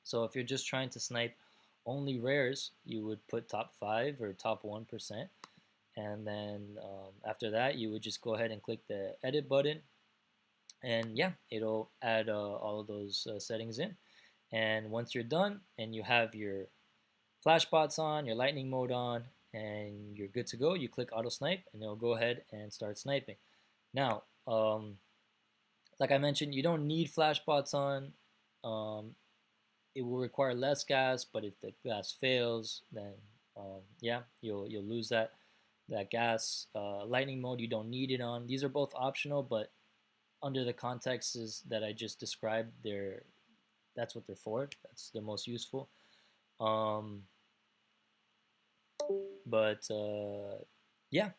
So if you're just trying to snipe only rares, you would put top 5 or top 1%. And then after that, you would just go ahead and click the edit button. And yeah, it'll add all of those settings in. And once you're done and you have your flash bots on, your lightning mode on, and you're good to go, you click auto snipe and it'll go ahead and start sniping. Now, like I mentioned, you don't need flash bots on. It will require less gas, but if the gas fails, then yeah, you'll lose that gas. Lightning mode, you don't need it on. These are both optional, but under the contexts that I just described, that's what they're for. That's the most useful. But yeah,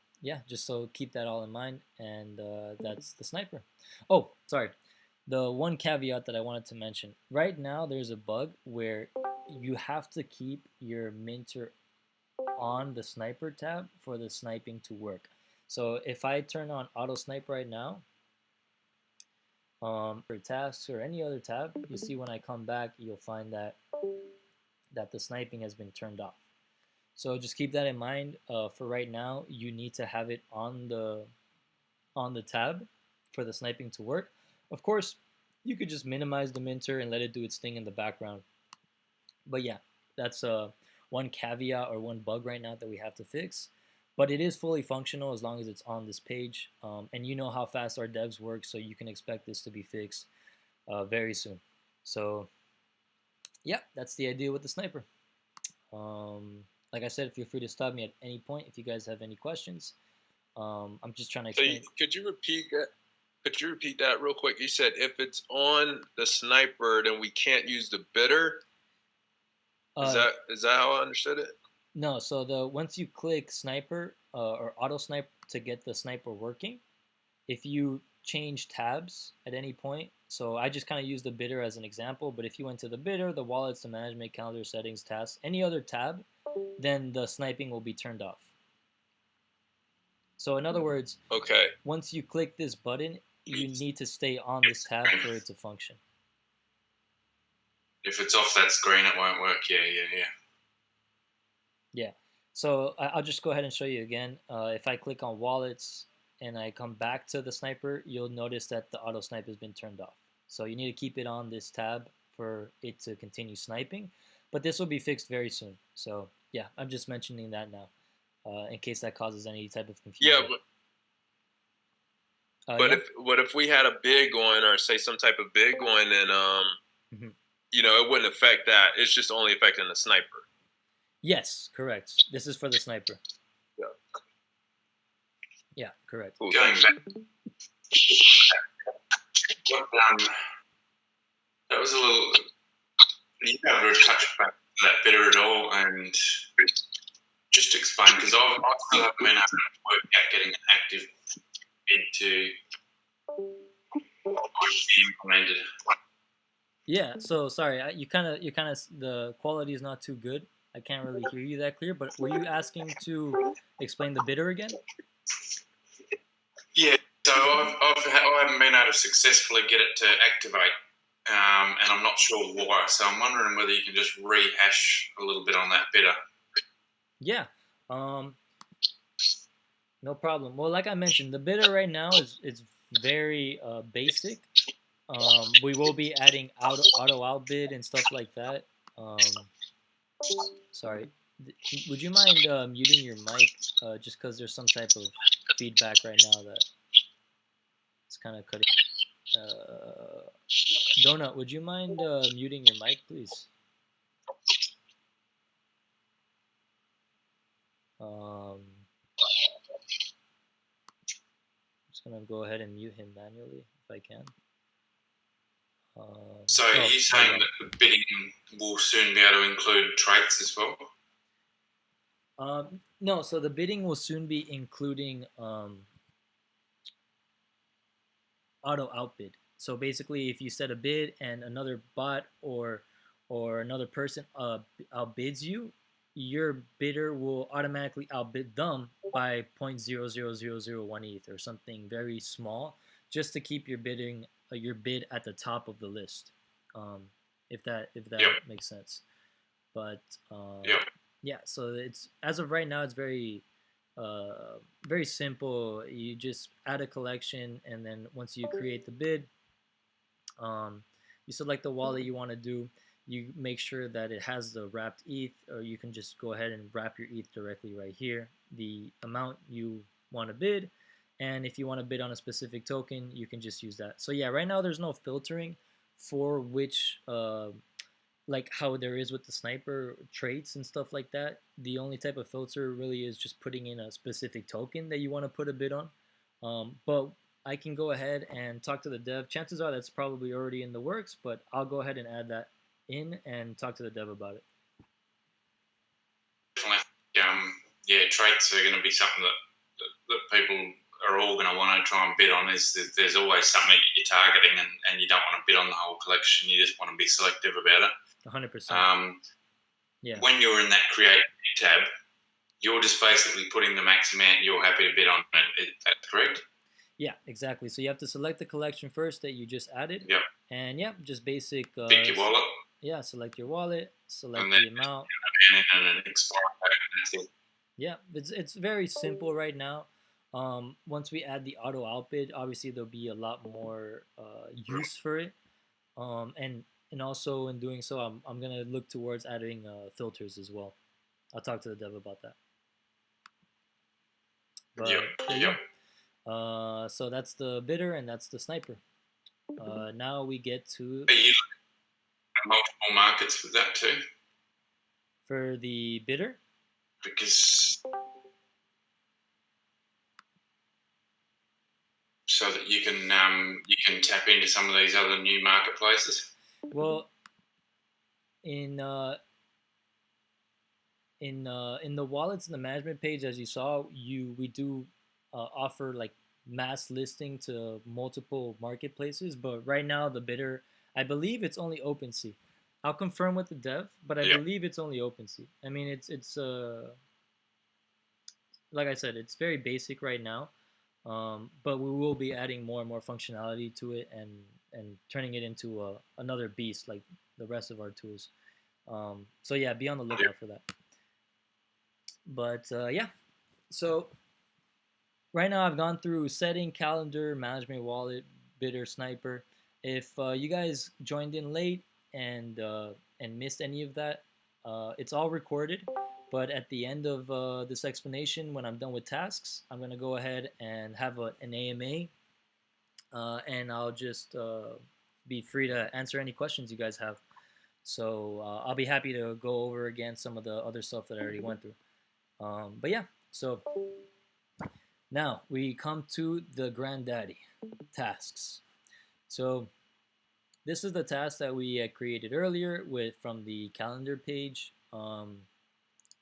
just so keep that all in mind, and that's the sniper. Oh, sorry. The one caveat that I wanted to mention, right now there's a bug where you have to keep your minter on the sniper tab for the sniping to work. So if I turn on auto snipe right now, for tasks or any other tab, you see when I come back, you'll find that the sniping has been turned off. So just keep that in mind. For right now, you need to have it on the tab for the sniping to work. Of course, you could just minimize the minter and let it do its thing in the background. But yeah, that's one caveat or one bug right now that we have to fix. But it is fully functional as long as it's on this page. And you know how fast our devs work, so you can expect this to be fixed very soon. So yeah, that's the idea with the sniper. Like I said, feel free to stop me at any point if you guys have any questions. I'm just trying to explain. So could you repeat that? Could you repeat that real quick? You said if it's on the sniper, then we can't use the bidder. Is that how I understood it? No. So once you click sniper or auto snipe to get the sniper working, if you change tabs at any point, so I just kind of use the bidder as an example, but if you went to the bidder, the wallets, the management, calendar, settings, tasks, any other tab, then the sniping will be turned off. So in other words, okay, once you click this button, you need to stay on this tab for it to function. If it's off that screen, it won't work. Yeah. So I'll just go ahead and show you again. If I click on wallets and I come back to the sniper, you'll notice that the auto snipe has been turned off. So you need to keep it on this tab for it to continue sniping. But this will be fixed very soon. So yeah, I'm just mentioning that now in case that causes any type of confusion. Yeah, but if we had a bid going or say some type of bid going, then it wouldn't affect that. It's just only affecting the sniper. Yes, correct. This is for the sniper. Yeah. Yeah, correct. Cool. Going back, that was a little. You never touched back that bidder at all, and just explain, because I still haven't been able to work out getting an active bid to be implemented. Yeah. So sorry, you kind of the quality is not too good. I can't really hear you that clear. But were you asking to explain the bidder again? Yeah. So I haven't been able to successfully get it to activate. And I'm not sure why. So I'm wondering whether you can just rehash a little bit on that bidder. Yeah. No problem. Well, like I mentioned, the bidder right now is very basic. We will be adding auto outbid and stuff like that. Sorry. Would you mind muting your mic just because there's some type of feedback right now that it's kind of cutting. Donut, would you mind muting your mic, please? I'm just gonna go ahead and mute him manually if I can. So are you saying that the bidding will soon be able to include traits as well? No, so the bidding will soon be including auto outbid. So basically, if you set a bid and another bot or another person outbids you, your bidder will automatically outbid them by 0.00001 ETH or something very small, just to keep your bid at the top of the list. If that Yep. makes sense. But Yep. yeah, so it's as of right now, it's very simple. You just add a collection, and then once you create the bid, you select the wallet you want to do. You make sure that it has the wrapped ETH, or you can just go ahead and wrap your ETH directly right here. The amount you want to bid, and if you want to bid on a specific token, you can just use that. So yeah, right now there's no filtering for which like how there is with the sniper traits and stuff like that. The only type of filter really is just putting in a specific token that you want to put a bid on. But I can go ahead and talk to the dev. Chances are that's probably already in the works, but I'll go ahead and add that in and talk to the dev about it. Definitely. Yeah, traits are going to be something that people are all going to want to try and bid on. There's always something that you're targeting, and you don't want to bid on the whole collection. You just want to be selective about it. 100%. Yeah. When you're in that create tab, you're just basically putting the max amount you're happy to bid on. That's correct? Yeah, exactly. So you have to select the collection first that you just added. Yep. And yeah, just basic. Pick your wallet. Yeah, select your wallet, select the amount. And an expire code. Yeah, it's very simple right now. Once we add the auto outbid, obviously there'll be a lot more use for it. And also in doing so, I'm gonna look towards adding filters as well. I'll talk to the dev about that. But, yep. So that's the bidder and that's the sniper. Now we get to. Are you multiple markets with that too? For the bidder? Because so that you can tap into some of these other new marketplaces. Well, in the wallets in the management page, as you saw, we do offer like mass listing to multiple marketplaces, but right now the bidder, I believe it's only OpenSea. I'll confirm with the dev, but I believe it's only OpenSea. I mean, it's like I said, it's very basic right now, but we will be adding more and more functionality to it and turning it into another beast like the rest of our tools. So yeah, be on the lookout for that. But yeah, so right now I've gone through setting, calendar, management, wallet, bidder, sniper. If you guys joined in late and missed any of that, it's all recorded. But at the end of this explanation, when I'm done with tasks, I'm going to go ahead and have an AMA, and I'll just be free to answer any questions you guys have. So I'll be happy to go over again some of the other stuff that I already went through. But yeah, so now we come to the granddaddy, tasks. So this is the task that we had created earlier from the calendar page.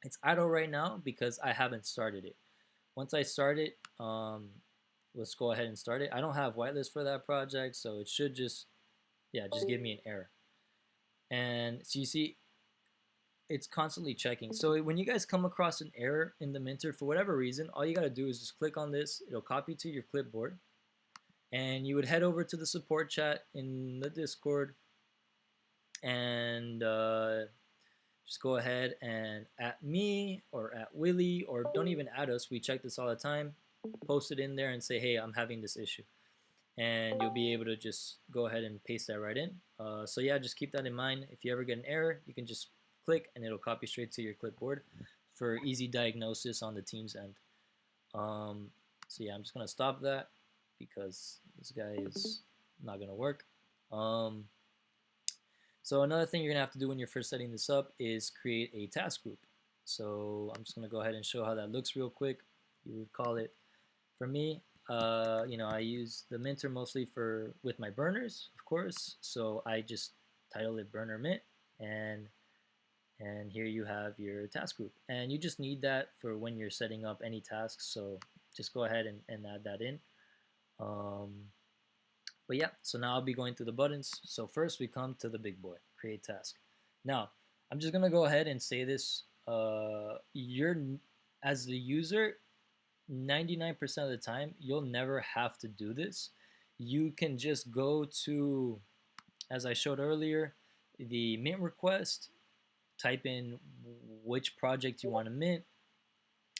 It's idle right now because I haven't started it. Once I start it, let's go ahead and start it. I don't have whitelist for that project, so it should just give me an error. And so you see, it's constantly checking. So when you guys come across an error in the Minter for whatever reason, all you got to do is just click on this. It'll copy to your clipboard. And you would head over to the support chat in the Discord and just go ahead and at me or at Willie, or don't even add us. We check this all the time. Post it in there and say, hey, I'm having this issue. And you'll be able to just go ahead and paste that right in. So yeah, just keep that in mind. If you ever get an error, you can just click, and it'll copy straight to your clipboard for easy diagnosis on the team's end. So yeah, I'm just gonna stop that because this guy is not gonna work. So another thing you're gonna have to do when you're first setting this up is create a task group. So I'm just gonna go ahead and show how that looks real quick. You would call it, for me, I use the Minter mostly with my burners, of course. So I just title it burner mint, and here you have your task group. And you just need that for when you're setting up any tasks. So just go ahead and add that in. But yeah, so now I'll be going through the buttons. So first we come to the big boy, create task. Now, I'm just gonna go ahead and say this. You're, as the user, 99% of the time, you'll never have to do this. You can just go to, as I showed earlier, the mint request, type in which project you want to mint,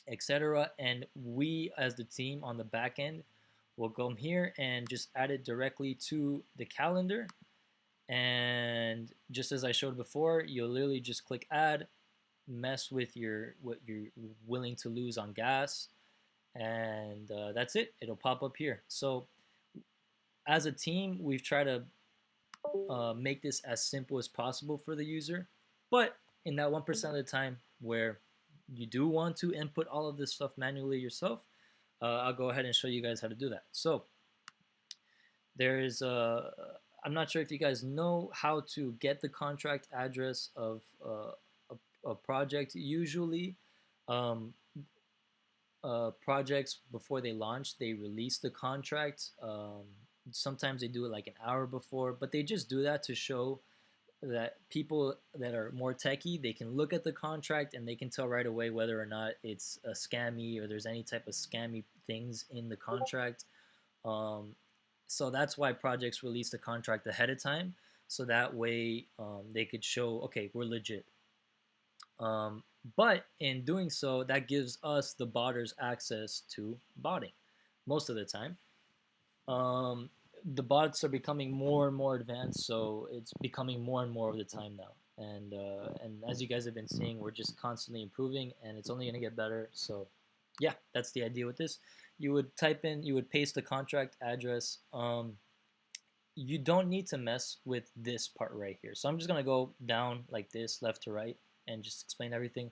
etc. And we, as the team on the back end, will come here and just add it directly to the calendar. And just as I showed before, you'll literally just click add, mess with what you're willing to lose on gas, and that's it. It'll pop up here. So as a team, we've tried to make this as simple as possible for the user. But in that 1% of the time where you do want to input all of this stuff manually yourself, I'll go ahead and show you guys how to do that. So there's I'm not sure if you guys know how to get the contract address of a project. Usually, projects, before they launch, they release the contract. Sometimes they do it like an hour before, but they just do that to show that people that are more techie, they can look at the contract and they can tell right away whether or not it's a scammy or there's any type of scammy things in the contract. So that's why projects release the contract ahead of time, so that way they could show, okay, we're legit. But in doing so, that gives us, the botters, access to botting most of the time. The bots are becoming more and more advanced, so it's becoming more and more of the time now. And as you guys have been seeing, we're just constantly improving, and it's only going to get better. So yeah, that's the idea with this. You would paste the contract address. You don't need to mess with this part right here. So I'm just going to go down like this, left to right, and just explain everything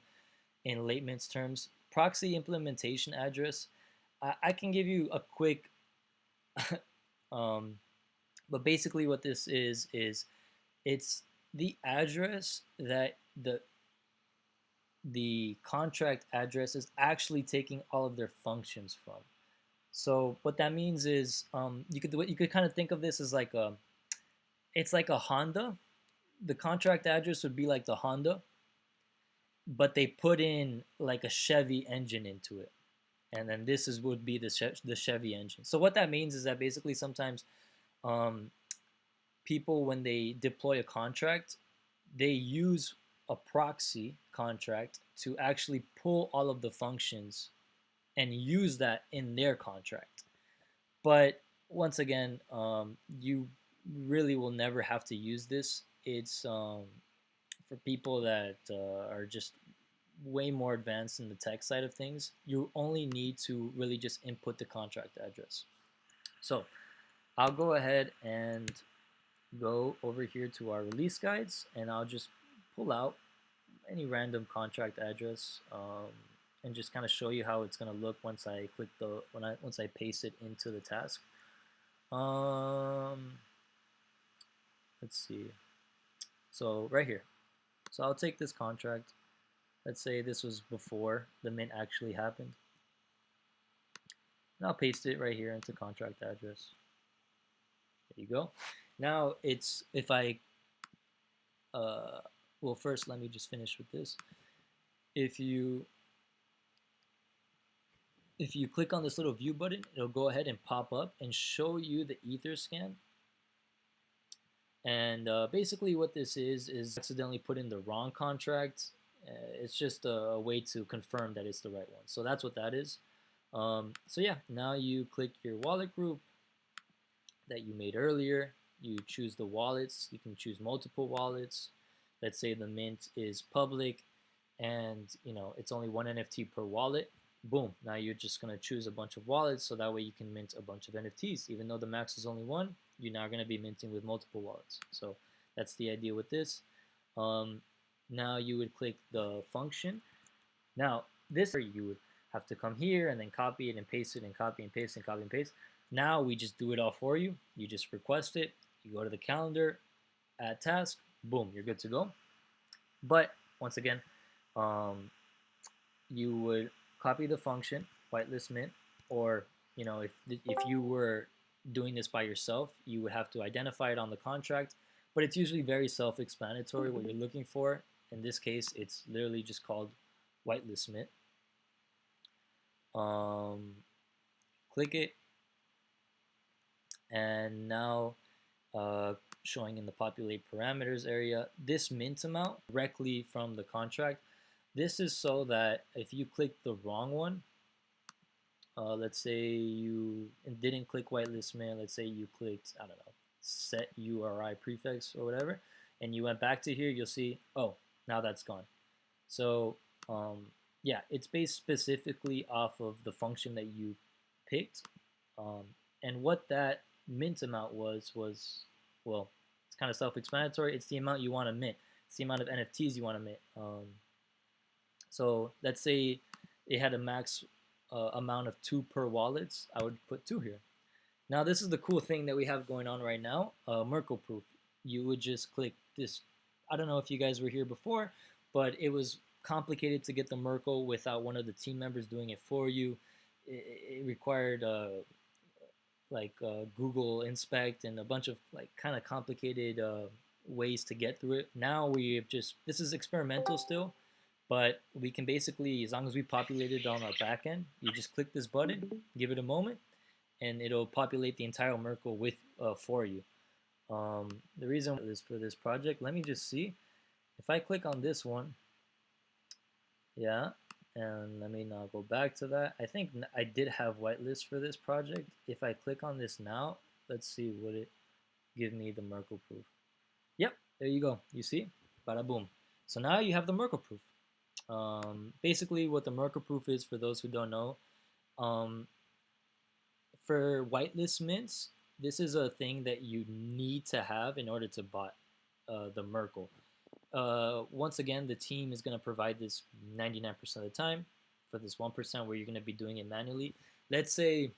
in layman's terms. Proxy implementation address. I can give you a quick but basically what this is it's the address that the contract address is actually taking all of their functions from. So what that means is you could kind of think of this as like it's like a Honda. The contract address would be like the Honda, but they put in like a Chevy engine into it, and then would be the Chevy engine. So what that means is that basically sometimes people, when they deploy a contract, they use a proxy contract to actually pull all of the functions and use that in their contract. But once again, you really will never have to use this. It's for people that are just way more advanced in the tech side of things. You only need to really just input the contract address. So I'll go ahead and go over here to our release guides, and I'll just pull out any random contract address and just kind of show you how it's going to look once I click once I paste it into the task. Let's see. So right here. So I'll take this contract. Let's say this was before the mint actually happened. And I'll paste it right here into contract address. There you go. Now it's, if I, well, first let me just finish with this. If you click on this little view button, it'll go ahead and pop up and show you the Etherscan. And basically what this is accidentally put in the wrong contract. It's just a way to confirm that it's the right one. So that's what that is. So yeah, now you click your wallet group that you made earlier. You choose the wallets. You can choose multiple wallets let's say the mint is public and it's only one NFT per wallet. Boom, now you're just going to choose a bunch of wallets, so that way you can mint a bunch of NFTs. Even though the max is only one, you're now going to be minting with multiple wallets. So that's the idea with this. Now you would click the function. Now this, you would have to come here and then copy it and paste it and copy and paste and copy and paste. Now we just do it all for you. You just request it, you go to the calendar, add task, boom, you're good to go. But once again, you would copy the function whitelist mint, or if you were doing this by yourself, you would have to identify it on the contract. But it's usually very self-explanatory what you're looking for. In this case, it's literally just called whitelist mint. Click it, and now showing in the populate parameters area, this mint amount directly from the contract. This is so that if you click the wrong one, let's say you didn't click whitelist mint, let's say you clicked, I don't know, set URI prefix or whatever, and you went back to here, you'll see, oh, now that's gone. So yeah, it's based specifically off of the function that you picked, and what that mint amount was, well, it's kind of self-explanatory. It's the amount you want to mint. It's the amount of NFTs you want to mint. So let's say it had a max amount of 2 per wallets. I would put 2 here. Now this is the cool thing that we have going on right now, Merkle proof. You would just click this. I don't know if you guys were here before, but it was complicated to get the Merkle without one of the team members doing it for you. It required Google Inspect and a bunch of kind of complicated ways to get through it. Now this is experimental still, but we can basically, as long as we populate it on our back end, you just click this button, give it a moment, and it'll populate the entire Merkle for you. The reason is for this project, let me just see. If I click on this one, yeah, and let me now go back to that. I think I did have whitelist for this project. If I click on this now, let's see, would it give me the Merkle proof? Yep, there you go. You see? Bada boom. So now you have the Merkle proof. Basically, what the Merkle proof is, for those who don't know, for whitelist mints, this is a thing that you need to have in order to buy the Merkle. Once again, the team is going to provide this 99% of the time. For this 1% where you're going to be doing it manually, let's say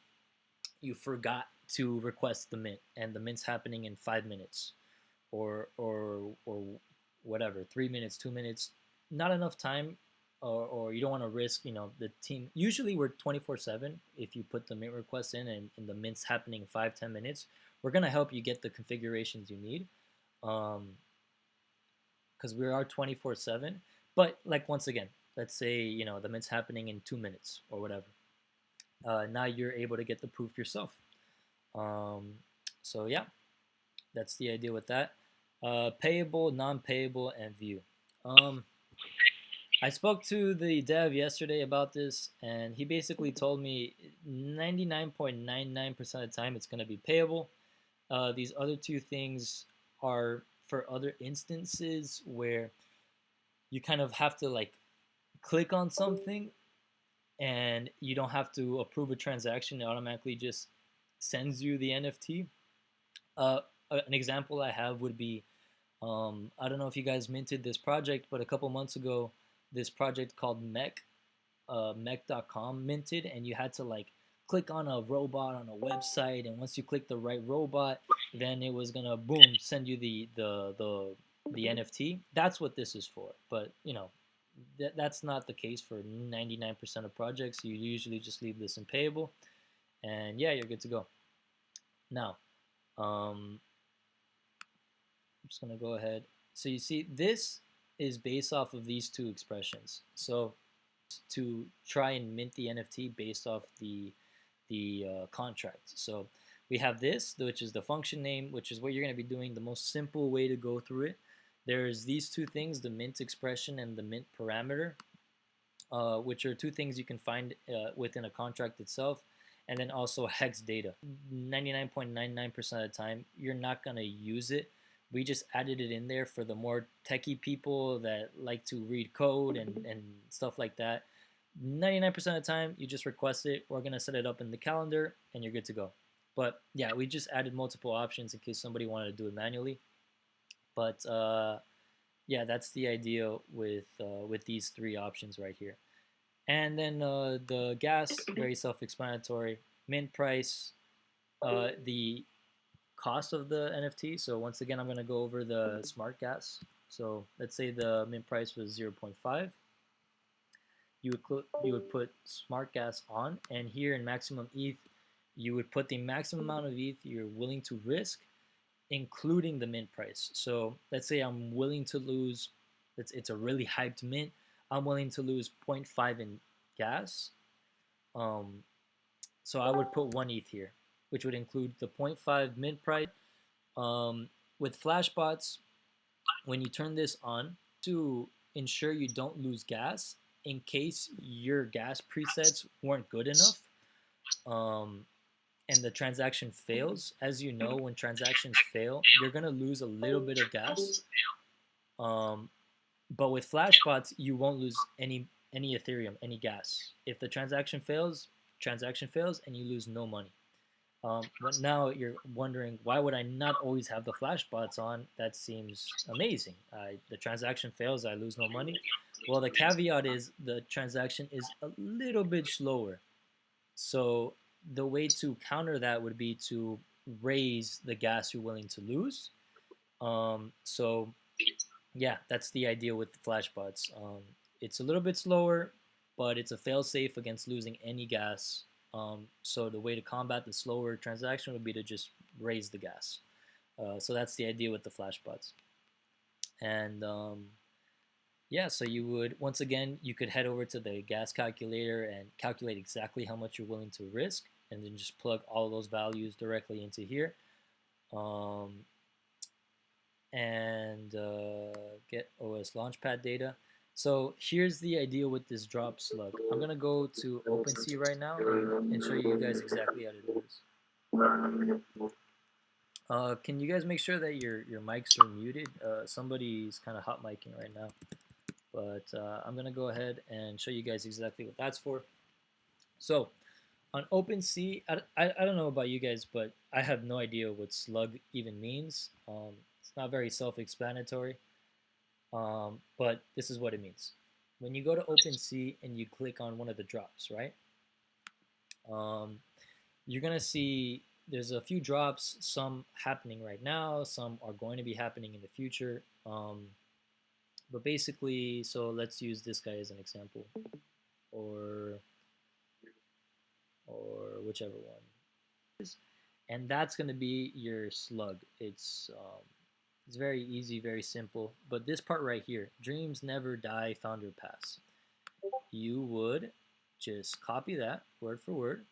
you forgot to request the mint and the mint's happening in 5 minutes or whatever, 3 minutes, 2 minutes, not enough time, or you don't want to risk, the team. Usually we're 24/7. If you put the mint request in and the mint's happening in 5-10 minutes, we're going to help you get the configurations you need. Because we are 24/7, but once again, let's say the mint's happening in 2 minutes or whatever. Now you're able to get the proof yourself. So yeah, that's the idea with that. Payable, non-payable, and view. I spoke to the dev yesterday about this, and he basically told me 99.99% of the time it's going to be payable. These other two things are for other instances where you kind of have to click on something and you don't have to approve a transaction. It automatically just sends you the NFT. An example I have would be, I don't know if you guys minted this project, but a couple months ago, this project called mech.com minted, and you had to click on a robot on a website, and once you click the right robot, then it was gonna boom send you the NFT. That's what this is for. But that's not the case for 99% of projects. You usually just leave this in payable, and yeah, you're good to go. Now, I'm just gonna go ahead. So you see, this is based off of these two expressions. So to try and mint the NFT based off the contract. So we have this, which is the function name, which is what you're going to be doing, the most simple way to go through it. There's these two things, the mint expression and the mint parameter, which are two things you can find within a contract itself, and then also hex data. 99.99% of the time, you're not going to use it We just added it in there for the more techie people that like to read code and stuff like that. 99% of the time, you just request it. We're going to set it up in the calendar and you're good to go. But yeah, we just added multiple options in case somebody wanted to do it manually. But yeah, that's the idea with these three options right here. And then the gas, very self-explanatory. Mint price, the cost of the NFT. So once again, I'm going to go over the smart gas. So let's say the mint price was 0.5. You would put smart gas on, and here in maximum ETH, you would put the maximum amount of ETH you're willing to risk, including the mint price. So let's say I'm willing to lose. It's a really hyped mint. I'm willing to lose 0.5 in gas. Um, so I would put 1 ETH here, which would include the 0.5 mint price. With flashbots, when you turn this on, to ensure you don't lose gas in case your gas presets weren't good enough, and the transaction fails. As you know, when transactions fail, you're gonna lose a little bit of gas. Um, but with flashbots, you won't lose any Ethereum, any gas. If the transaction fails, and you lose no money. But now you're wondering, why would I not always have the flashbots on? That seems amazing. The transaction fails, I lose no money. Well, the caveat is the transaction is a little bit slower. So the way to counter that would be to raise the gas you're willing to lose. So yeah, that's the idea with the flashbots. It's a little bit slower, but it's a fail-safe against losing any gas. So the way to combat the slower transaction would be to just raise the gas. So that's the idea with the flashbots. And yeah, so you would, once again, you could head over to the gas calculator and calculate exactly how much you're willing to risk, and then just plug all those values directly into here. And get OS Launchpad data. So here's the idea with this drop slug. I'm gonna go to OpenSea right now and show you guys exactly how to do this. Can you guys make sure that your mics are muted? Somebody's kind of hot micing right now, but I'm gonna go ahead and show you guys exactly what that's for. So on OpenSea, I don't know about you guys, but I have no idea what slug even means. It's not very self-explanatory, but this is what it means. When you go to OpenSea and you click on one of the drops, right? You're gonna see there's a few drops, some happening right now, some are going to be happening in the future. But basically, so let's use this guy as an example, or whichever one. And that's going to be your slug. It's very easy, very simple. But this part right here, dreams never die, founder pass. You would just copy that word for word.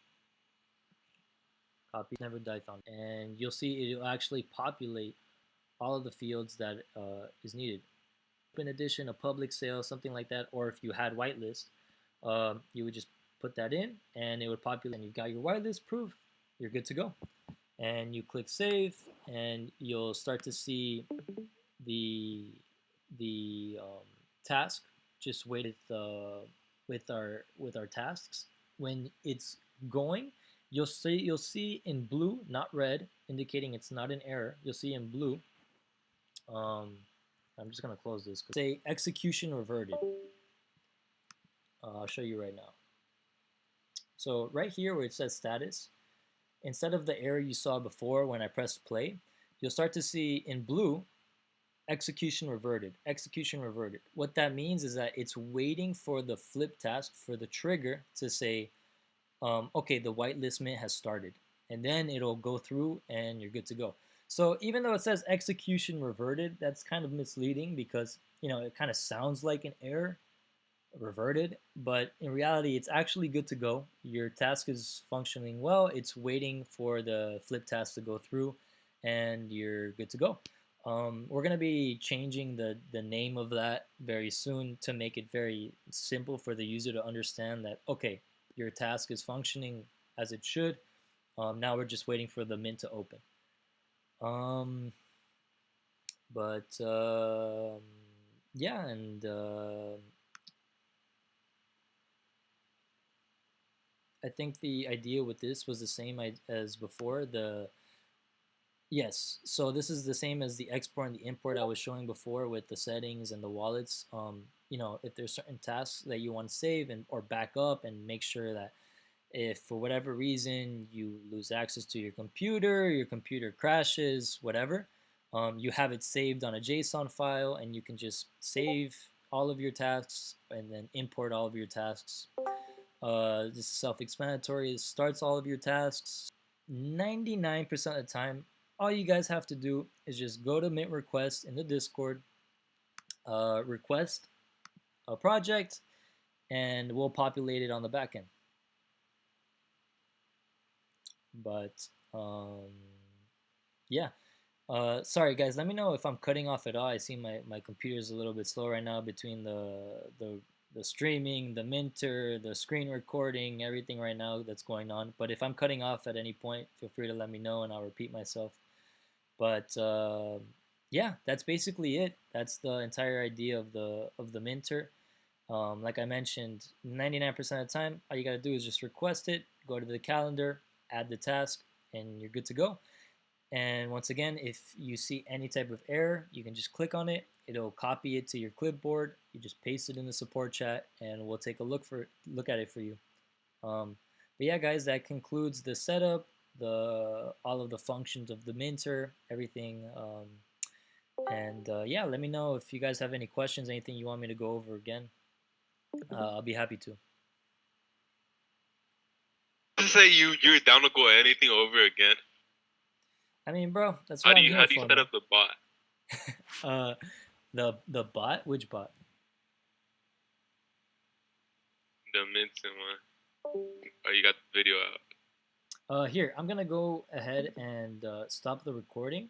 Copy never die, founder, and you'll see it'll actually populate all of the fields that is needed. Open edition, a public sale, something like that, or if you had whitelist, you would just put that in, and it would populate. And you've got your whitelist proof. You're good to go. And you click save, and you'll start to see the task. Just wait with our tasks. When it's going, you'll see in blue, not red, indicating it's not an error. You'll see in blue. I'm just gonna close this. Say execution reverted. I'll show you right now. So right here where it says status, instead of the error you saw before when I pressed play, you'll start to see in blue, execution reverted, execution reverted. What that means is that it's waiting for the flip task, for the trigger to say, okay, the whitelist mint has started. And then it'll go through and you're good to go. So even though it says execution reverted, that's kind of misleading because, you know, it kind of sounds like an error, reverted, but in reality, it's actually good to go. Your task is functioning well. It's waiting for the flip task to go through, and you're good to go. We're going to be changing the name of that very soon to make it very simple for the user to understand that, okay, your task is functioning as it should. Now we're just waiting for the mint to open. But yeah, and I think the idea with this was the same as before. The Yes, so this is the same as the export and the import I was showing before with the settings and the wallets. If there's certain tasks that you want to save and or back up, and make sure that if for whatever reason you lose access to your computer crashes, whatever, you have it saved on a JSON file, and you can just save all of your tasks and then import all of your tasks. This is self-explanatory. It starts all of your tasks. 99% of the time, all you guys have to do is just go to Mint request in the Discord, request a project, and we'll populate it on the backend. But yeah. Sorry guys, let me know if I'm cutting off at all. I see my computer's a little bit slow right now between the streaming, the Minter, the screen recording, everything right now that's going on. But if I'm cutting off at any point, feel free to let me know and I'll repeat myself. But yeah, that's basically it. That's the entire idea of the Minter. Like I mentioned, 99% of the time, all you gotta do is just request it, go to the calendar, add the task, and you're good to go. And once again, if you see any type of error, you can just click on it. It'll copy it to your clipboard. You just paste it in the support chat, and we'll take a look at it for you. But yeah, guys, that concludes the setup, the all of the functions of the Minter, everything. And yeah, let me know if you guys have any questions, anything you want me to go over again. I'll be happy to. To say you're down to go anything over again. I mean, bro, that's what I'm here for. How do you set up the bot? The bot? Which bot? The Minton one. Oh, you got the video out. Here, I'm gonna go ahead and stop the recording.